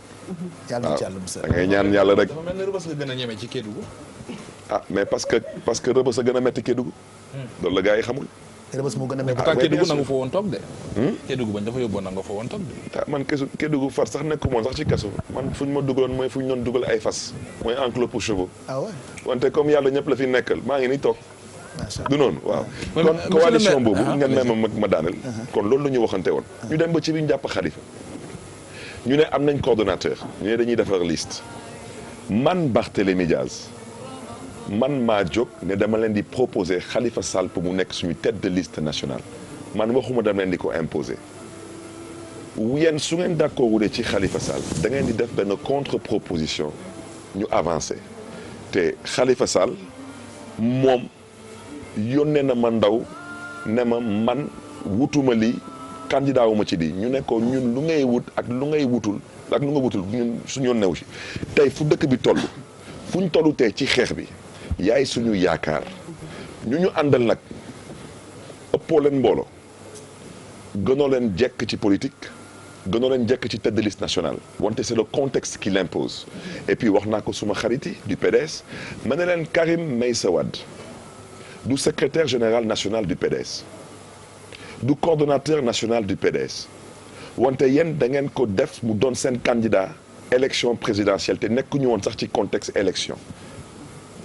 yàlla da ngay ñaan yàlla rek. dafa mel ni Rebeuss la gën a ñeme ci Kédougou. ah mais parce que Rebeuss a gën a métti Kédougou. loolu la gars yi xamul. Rebeuss moo gën a métti. pourtant Kédougou nangu fa woon toog de. Kédougou bañ dafa yóbboon nangu fa woon toog de. ah man Kédougou far sax nekku moon sax ci kaso man fu ñu ma dugaloon mooy fu ñu doon dugal ay fas mooy enclos pour chevaux. ah ouais wante comme yàlla ñëpp la fi nekkal maa ngi nii toog. du noonu waaw. kon coalition boobu ngeen may ma daaneel. kon loolu la ñu waxante woon. ñu dem ba ci bi ñu jàpp Khalifa. ñu ne am nañ coordonnateur ñu ne dañuy defar liste man Barthélémy Diaz man maa jóg ne dama leen di proposer Khalifa Sall pour mu nekk suñu tête de liste nationale man waxuma dama leen di ko imposer yéen su ngeen d'accord wulee ci Khalifa Sall da ngeen di def benn contre proposition ñu avancer te Khalifa Sall moom yónnee na ma ndaw ne ma man wutuma lii candidat wu ma ci di ñu ne ko ñun lu ngay wut ak lu ngay wutul ak lu nga wutul ñun suñu new ci tey fu dëkk bi toll fu ñu tollu tey ci xeex bi yaay suñu yaakaar ñu àndal nag ëppoo leen mbooloo gënoo leen jekk ci politique gënoo leen jekk ci tête de liste nationale wante c'est le contexte qui l'impose et puis wax naa ko suma xarit yi du PDS ma ne leen Karim Meïssa Wade du secrétaire général national du PDS du coordonnateur national du PDS wante yéen da ngeen ko def mu doon seen candidat élection présidentielle te nekkuñu woon sax ci contexte élection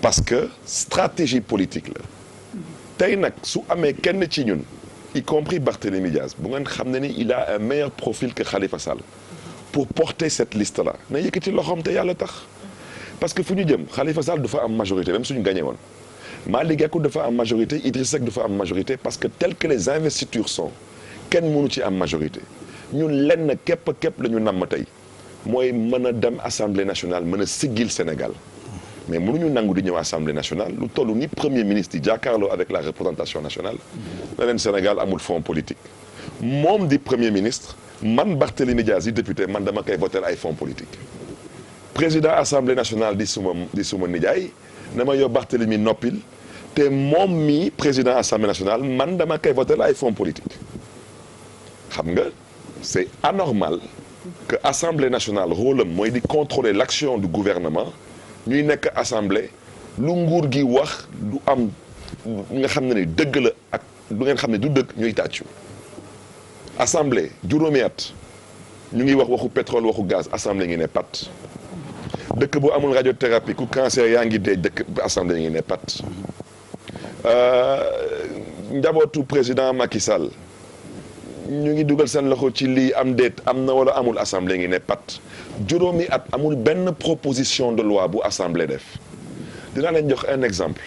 parce que stratégie politique la tey nag su amee kenn ci ñun y compris Barthélémy Diaz bu ngeen xam ne ni il a un meilleur profil que Khalifa Sall pour porter cette liste là na yëkkati loxoom te yàlla tax parce que fu ñu jëm Khalifa Sall du fa am majorité même suñu gagné woon Malick Gakou dafa am majorité Idriss Seck dafa am majorité parce que tel que les investitures sont kenn mënu ci am majorité ñun lenn képp la ñu namm tey mooy mën a dem assemblée nationale mën a siggil Sénégal mais mënuñu nangu di ñëw assemblée nationale lu toll ni premier ministre di jàkkaarloo avec la représentation nationale na leen Sénégal amul fonds politique moom di premier ministre man Barthélémy Diaz di député man dama koy voter ay fonds politique président assemblée nationale di suma nijaay na ma yow Barthélémy noppil te moom mi président assemblée nationale man dama koy voter ay fonds politique xam nga c'est anormal que assemblée nationale rôle am mooy di contrôler l'action du gouvernement ñuy nekk assemblée lu nguur gi wax du am nga xam ne ni dëgg la ak lu ngeen xam ne du dëgg ñuy tàccu assemblée juróomi at ñu ngi wax waxu pétrole waxu gaz assemblée ngi ne pat dëkk bu amul radiothérapie ku cancer yaa ngi dee dëkk assemblée ngi ne pat njabootu président Macky Sall ñu ngi dugal seen loxo ci lii am déet am na wala amul assemblée ngi ne pat juróomi at amul benn proposition de loi bu assemblée def dinaa leen jox un exemple.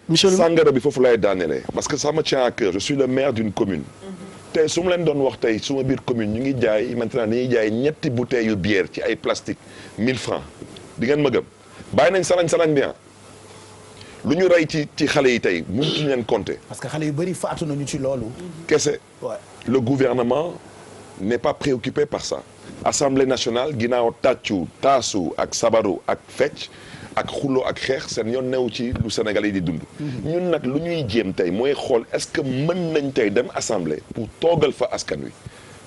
monsieur Sangara bi foofu lay daanelee parce que ça me tient à cœur je suis le maire d'une commune. tey su ma leen doon wax tey suma biir commune ñu ngi jaay maintenant dañuy jaay ñetti bouteilles yu bière ci ay plastique 1000 francs di ngeen ma gëm bàyyi nañ salañ bien lu ñu rey ci xale yi tey mënutuñu leen compter. parce que xale yu bëri faatu nañu ci loolu. kese le gouvernement n'est pas préoccupé par ça. Assemblée nationale ginnaaw tàccu taasu ak sabaru ak fecc ak xuloo ak xeex seen yoon new ci lu Sénégal yi di dund. ñun nag lu ñuy jéem tey mooy xool est-ce que mën nañ tey dem assemblée pour toogal fa askan wi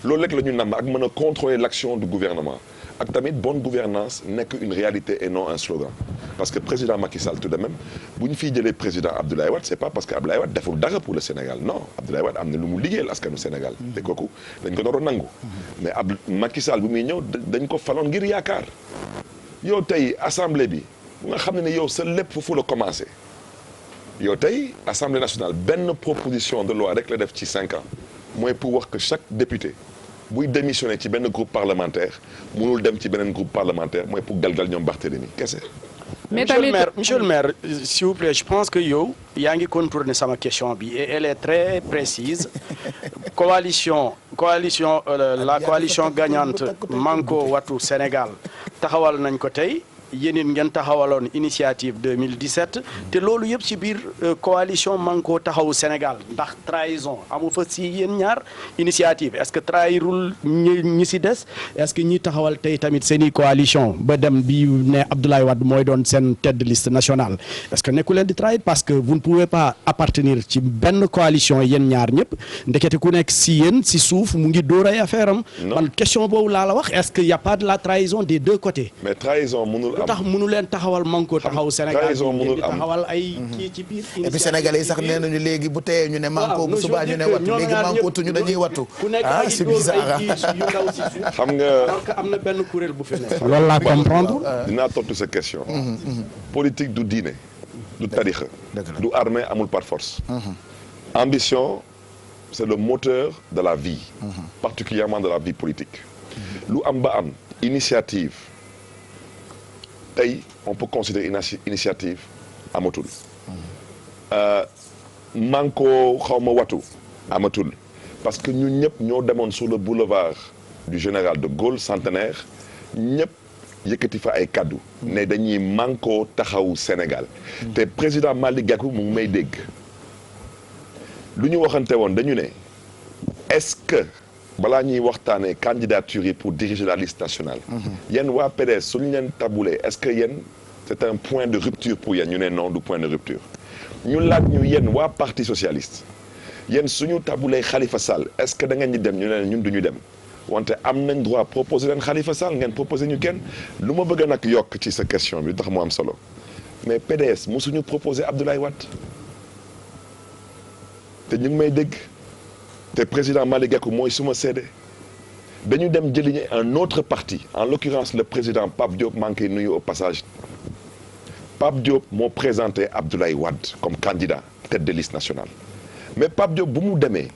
loolu rek la ñu namm ak mën a contrôler l'action du gouvernement ak tamit bonne gouvernance nekk une réalité et non un slogan parce que président Macky Sall tout de même bu ñu fiy jëlee président Abdoulaye Wade c'est pas parce que Abdoulaye Wade deful dara pour le Sénégal non Abdoulaye Wade am na lu mu liggéeyal askanu Sénégal te kooku dañ ko doon nangu mais Macky Sall bu muy ñëw dañ ko faloon ngir yaakaar yow tey assemblée bi bu nga xam ne yow sa lépp foofu la commencé yow tey Assemblée nationale benn proposition de loi rek la def ci 5 ans mooy pour wax que chaque député buy démissionné ci benn groupe parlementaire mënul dem ci beneen groupe parlementaire mooy pour galgal ñoom Barthélémy kese. mais monsieur le maire s'il vous plaît je pense que yow yaa ngi contourner sama question bi et elle est très précise la coalition gagnante Manko Wattu Sénégal taxawal nañ ko tey yéen it ngeen taxawaloon initiative 2017 te loolu yëpp ci biir coalition Manko taxawu Sénégal ndax trahison amu fa si yéen ñaar initiative est-ce que trahirul ñi si des est-ce que ñi taxawal tey tamit seeni coalition ba dem bi ne Abdoulaye Wade mooy doon seen tête de liste nationale est-ce que nekku leen di trahir parce que vous ne pouvez pas appartenir ci benn coalition yéen ñaar ñëpp ndekete ku nekk si yéen si suuf mu ngi dóor ay affaire am man question boobu laa la wax est-ce que y a pas de la trahison des deux côtés. mais trahison mënul tax mënu leen taxawal Manko taxaw Sénégal di taxawal ay kii ci biir et puis sénégalais yi sax nee nañu léegi bu teyee ñu ne Manko bu subaa ñu ne wattu léegi Manko tuñu dañuy wattu ah c'est bizarre xam nga donc am na benn kuréel bu fi nekk loolu laa comprendre dinaa tontu sa question politique du diine du tarixa du armée amul par force ambition c'est le moteur de la vie particulièrement de la vie politique lu am ba am initiative tey on peut considérer une initiative amatul Manko xawma Wattu amatul parce que ñun ñëpp ñoo demoon sur le boulevard du général de Gaulle centenaire ñëpp yëkkati fa ay kaddu ne dañuy Manko taxawu Sénégal te président Malick Gakou mu ngi may dégg lu ñu waxante woon dañu ne est-ce que balaa ñuy waxtaanee candidature yi pour diriger la liste nationale yéen waa PDS suñu leen taboulee est-ce que yéen c'est un point de rupture pour yéen ñu ne non du point de rupture ñu laaj ñu yéen waa parti socialiste yéen suñu taboulee Khalifa Sall est-ce que da ngeen di dem ñu ne ñun duñu dem wante am nañ droit proposer leen Khalifa Sall ngeen proposer ñu kenn lu ma bëgg nag yokk ci sa question bi tax mu am solo mais PDS mosuñu proposer Abdoulaye Wade te ñu ngi may dégg te président Malick Gakou mooy suma seede dañu dem jëli un autre parti en l'occurrence le président Pape Diop maa ngi koy nuyu au passage Pape Diop moo présenté Abdoulaye Wade comme candidat tête de liste nationale mais Pape Diop bu mu demee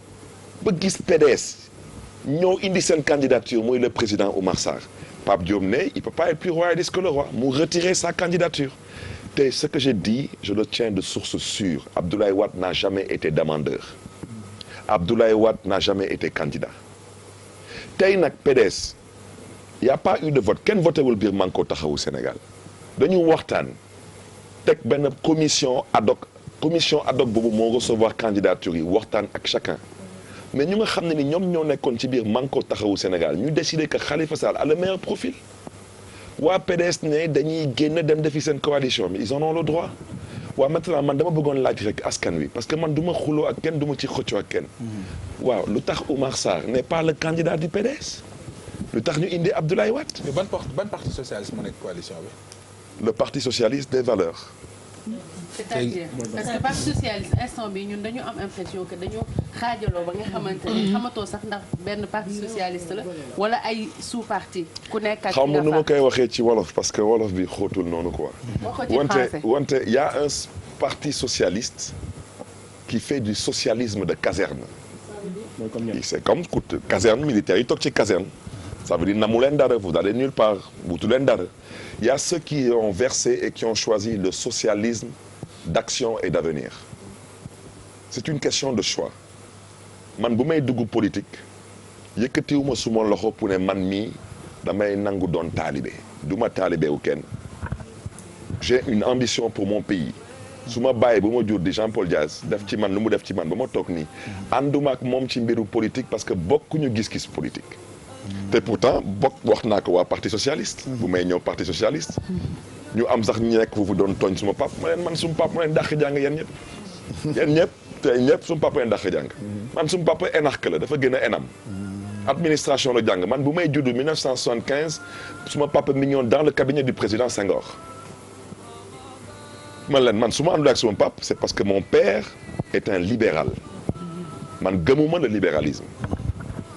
ba gis PDS ñoo indi seen candidature mooy le président Oumar Sarr Pape Diop ne il peut pas être plus royaliste que le roi mu retirer sa candidature te ce que j'ai dit je le tiens de source sûre Abdoulaye Wade n'a jamais été demandeur Abdoulaye Wade n'a jamais été candidat tey nag PDS y a pas eu de vote kenn voté wul biir Manko taxawu Sénégal dañu waxtaan teg benn commission ad hoc boobu moo recevoir candidature yi waxtaan ak chacun mais ñu nga xam ne ni ñoom ñoo nekkoon ci biir Manko taxawu Sénégal ñu décidé que Khalifa Sall a le meilleur profil waa PDS ne dañuy génn dem defi seen coalition mais ils en ont le droit waaw maintenant man dama bëggoon laaj rek askan wi parce que man du ma xuloo ak kenn du ma ci xëccoo ak kenn waaw lu tax Oumar Sarr n'est pas le candidat du PDS lu tax ñu indi Abdoulaye Wade. mais ban parti socialiste moo nekk coalition bi. le parti socialiste des valeurs. c'est-à-dire parce que parti socialiste instant bi ñun dañu am impression que dañu xaajaloo ba nga xamante ne xamatoo sax ndax benn parti socialiste la wala ay sous parti ku nekk ak xam nga nu ma koy waxee ci wolof parce que wolof bi xóotul noonu quoi wante y a un parti socialiste qui fait du socialisme de caserne c'est comme caserne militaire yi toog ci caserne ça veut dire namu leen dara vous allez nulle part wutu leen dara il y a ceux qui ont versé et qui ont choisi le socialisme d'action et d'avenir c'est une question de choix man bu may dugg politique yëkkatiwuma suma loxo pour ne man mii damay nangu doon taalibe du ma taalibe wu kenn j'ai une ambition pour mon pays su ma bàyyi bu ma jur di Jean-Paul Diaz def ci man lu mu def ci man ba ma toog nii ànduma ak moom ci mbiru politique parce que bokkuñu gis-gis politique te pourtant wax naa ko waa parti socialiste bu may ñëw parti socialiste ñu am sax ñu nekk foofu doon tooñ suma pap ma leen man suma pap ma leen dàq jàng yéen ñëpp te ñëpp suma papa leen dàq jàng man suma papa énarque la dafa gën a enam administration la jàng man bu may juddu 1975 suma papa mi ñëwoon dans le cabinet du président Senghor man leen man su ma àndul ak suma pap c'est parce que mon père est un libéral man gëmuma le libéralisme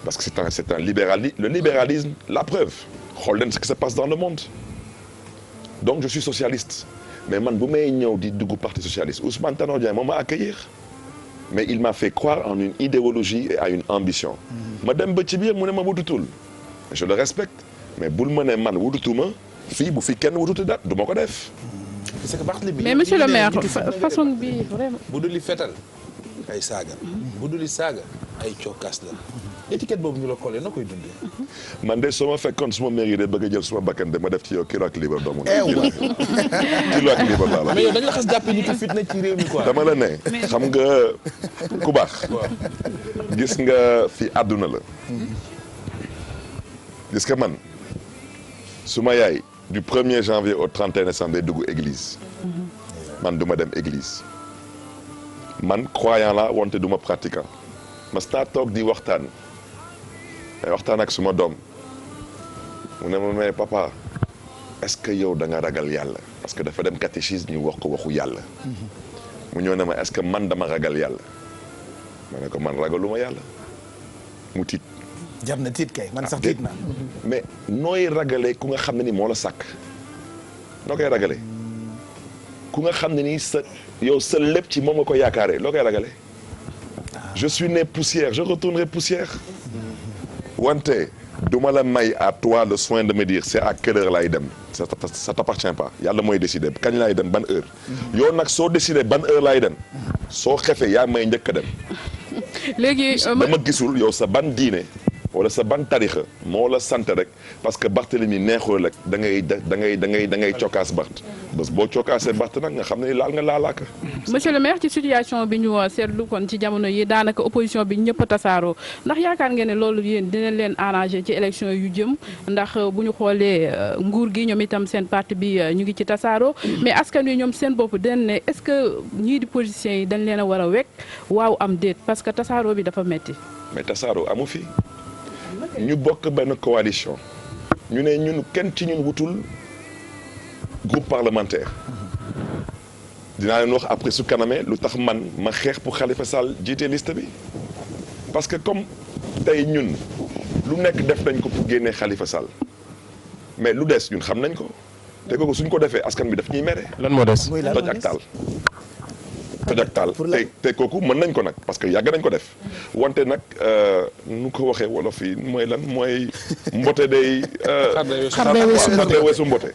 parce que c'est un le libéralisme la preuve xool leen ce qui se passe dans le monde donc je suis socialiste mais man bu may ñëw di dugg parti socialiste Ousmane Tanor Dieng moo ma accueillir mais il m'a fait croire en une idéologie et à une ambition ma dem ba ci biir mu ne ma wututul je le respecte mais bul ma ne man wututuma fii bu fi kenn wututu dat du ma ko def. parce que Barthélémy mais monsieur le maire façon bi vraiment. bu dul li fetal ay saaga. bu dul li saaga ay cokkaas la. étiquette boobu ñu la collé na koy dundee. man de soo ma fekkoon suma mairie de bëgg a jël suma bakkan de ma def ci yow kilo ak libre doomu. kilo ak libre laa la. mais yow dañ la xas jàppee ñu ko fitna ci réew mi quoi. dama la ne xam nga ku baax. gis nga fi àdduna la. gis nga man suma yaay du 1er janvier au 31 décembre day dugg église. man du ma dem église. man croyant la wante du ma pratiquant. mas naa toog di waxtaan. waxtaan ak suma doom mu ne ma mais papa est-ce que yow da nga ragal yàlla parce que dafa dem catéchisme ñu wax ko waxu yàlla mu ñëw ne ma est-ce que man dama ragal yàlla ma ne ko man ragaluma yàlla mu tiit. jar na tiit kay man sax tiit naa. mais nooy ragalee ku nga xam ne ni moo la sàkk noo koy ragalee ku nga xam ne ni sa yow sa lépp ci moom nga ko yaakaaree loo koy ragalee. je suis né poussière je retournerai poussière. wante duma la may à toi le soin de me dire c'est à quelle heure laay dem ça t'appartient pas yàlla mooy décider kañ laay dem ban heure yow nag soo décider ban heure laay dem soo xefee yaa may njëkk a dem léegi dama gisul yow sa ban diine wala sa ban tarixa moo la sant rek parce que Barthélémy neexoo rek da ngay cokkaas Bart bés boo cokkaasee Bart nag nga xam ne laal nga laalaaka. monsieur le maire ci situation bi ñu seetlu kon ci jamono yi daanaka opposition bi ñëpp a tasaaroo ndax yaakaar ngeen ne loolu yéen dina leen arranger ci élection yu jëm ndax bu ñu xoolee nguur gi ñoom itam seen parti bi ñu ngi ci tasaaroo mais askan wi ñoom seen bopp dañ ne est-ce que ñii di politiciens yi dañ leen a war a wekk waaw am déet parce que tasaaroo bi dafa metti mais tasaaroo amu fi. ñu bokk benn coalition ñu ne ñun kenn ci ñun wutul groupe parlementaire dinaa leen wax après su kanamee lu tax man ma xeex pour Khalifa Sall jiite liste bi parce que comme tey ñun lu nekk def nañ ko pour génnee Khalifa Sall mais lu des ñun xam nañ ko te kooku suñ ko defee askan bi daf ñuy mere. lan moo des toj ak taal. toj ak taal te kooku mën nañ ko nag parce que yàgg nañ ko def wante nag nu ko waxee wolof yi mooy lan mooy mbote day xar day weesu mbote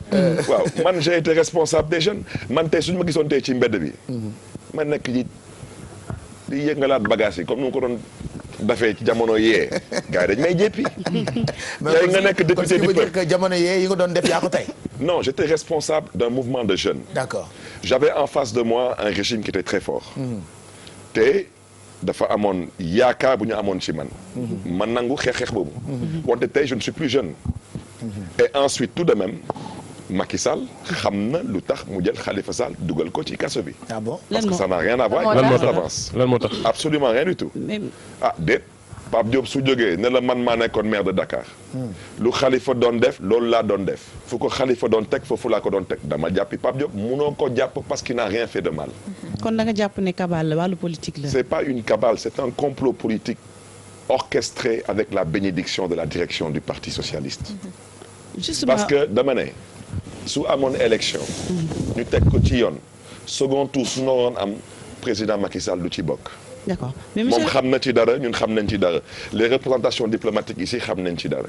waaw man j'ai été responsable des jeunes man tey suñu ma gisoon tey ci mbedd bi ma nekk di yëngalaat bagage yi comme nu ko doon dafee ci jamono yee gars yi dañ may jéppi tey nga nekk député du peuple que jamono yee yi nga doon def yaa ko tey non j'étais responsable d'un mouvement de jeunes. D'accord. J'avais en face de moi un régime qui était très fort. te dafa amoon yaakaar bu ñu amoon ci man. man nangu xeex boobu. wante tey je ne suis plus jeune. et ensuite tout de même Macky Sall xam na lu tax mu jël Khalifa Sall dugal ko ci kaso bi. ah bon parce que ça n'a rien à voir avec l'avance. lan moo tax absolument rien du tout. ah déet Pape Diop su jógee ne la man maa nekkoon maire de Dakar. lu Khalifa doon def loolu laa doon def. fu ko Khalifa doon teg foofu laa ko doon teg dama jàppi Pape Diop munoo ko jàpp parce qu'il n'a rien fait de mal. kon da nga jàpp ne cabale la wàllu politique la. c'est pas une cabale c'est un complot politique orchestré avec la bénédiction de la direction du Parti socialiste. Justement. parce que dama ne su amoon élection. ñu teg ko ci yoon. second tour su naroon am président Macky Sall du ci bokk. D'accord mais monsieur moom xam na ci dara ñun xam nañ ci dara les représentations diplomatiques ici xam nañ ci dara.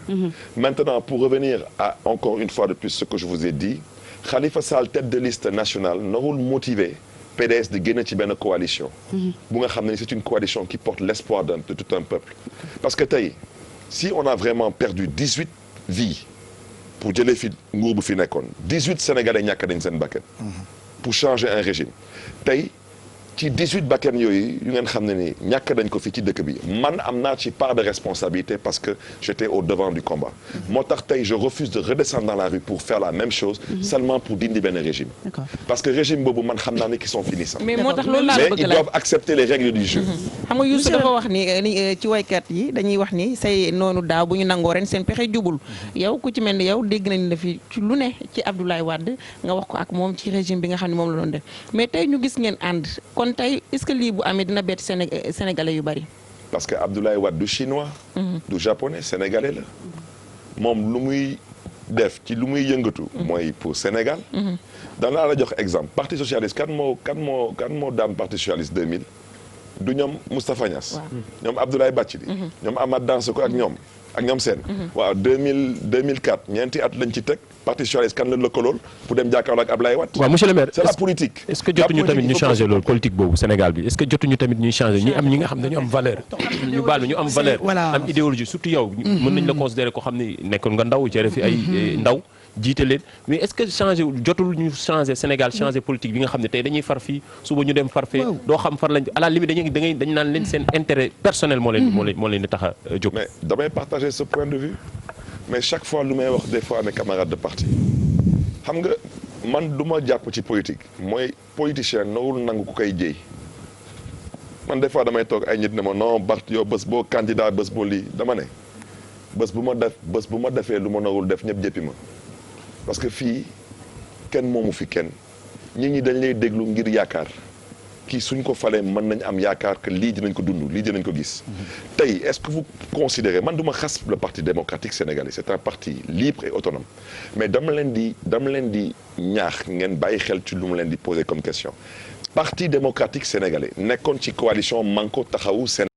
Maintenant pour revenir à encore une fois de plus ce que je vous ai dit Khalifa Sall tête de liste nationale narul motiver PDS di génn ci benn coalition. bu nga xam ne c'est une coalition qui porte l'espoir de tout un peuple. parce que tey si on a vraiment perdu 18 vies pour jëlee fi nguur bu fi nekkoon 18 Sénégalais ñàkk nañ seen bakkan. pour changer un régime tey. ci 18 bakkan yooyu yu ngeen xam ne ni ñàkk dañ ko fi ci dëkk bi man am naa ci part de responsabilité parce que j'étais au devant du combat moo tax tey je refuse de redescendre dans la rue pour faire la même chose seulement pour dindi benn régime parce que régime boobu man xam naa ne qui sont finissants mais moo tax loolu laa mais bëgg ils doivent accepter les règles du jeu xam nga Youssou dafa wax ni ci waykat yi dañuy wax ni say noonu daaw bu ñu nangoo ren seen pexe jubul yow ku ci mel ni yow dégg nañ la fi ci lu ne ci Abdoulaye Wade nga wax ko ak moom ci régime bi nga xam ne moom la doon def mais tey ñu gis ngeen ànd kon tey est-ce que lii bu amee dina bett Sénégalais yu bari. parce que Abdoulaye Wade du chinois. du japonais sénégalais la. moom lu muy def ci lu muy yëngatu. mooy pour Sénégal. danaa la jox exemple parti socialiste kan moo daan parti socialiste 2000 du ñoom Moustapha Niass. ñoom Abdoulaye Bathily. ñoom Amath Dansokho ak ñoom seen. waaw 2004 ñeenti at lañ ci teg parti socialiste kan la lëkkalool pour dem jàkkaarloo ak Ablaye Wade. waaw monsieur le maire c'est la politique. est-ce que jotuñu tamit ñu changer loolu politique boobu Sénégal bi est-ce que jotuñu tamit ñuy changer ñi nga xam dañu am valeur. ñu baal ñu am valeur am idéologie surtout yow. mën nañ la considérer ko xam ne nekkoon nga ndaw jëre fi ay ndaw. jiite leen mais est-ce que jotul ñu changer Sénégal changer politique bi nga xam ne tey dañuy far fii suba ñu dem far fee doo xam far lañ à la limite dañ naan leen seen intérêt personnel moo leen di tax a jóg. mais damay partager ce point de vue mais chaque fois lu may wax des fois mes camarades de parti xam nga man du ma jàpp ci politique mooy politicien nawul nangu ku koy jéy man des fois damay toog ay nit ne ma non Barth yow bés boo candidat bés boo lii dama ne bés bu ma defee lu ma nawul def ñëpp jëppi ma. parce que fii kenn moomu fi kenn nit ñi dañ lay déglu ngir yaakaar kii suñ ko falee mën nañ am yaakaar que lii dinañ ko dund lii dinañ ko gis. tey est-ce que vous considérez man du ma xas le parti démocratique sénégalais c'est un parti libre et autonome mais dama leen di ñaax ngeen bàyyi xel ci lu mu leen di poser comme question parti démocratique sénégalais nekkoon ci coalition Manko Taxawu Sénégal.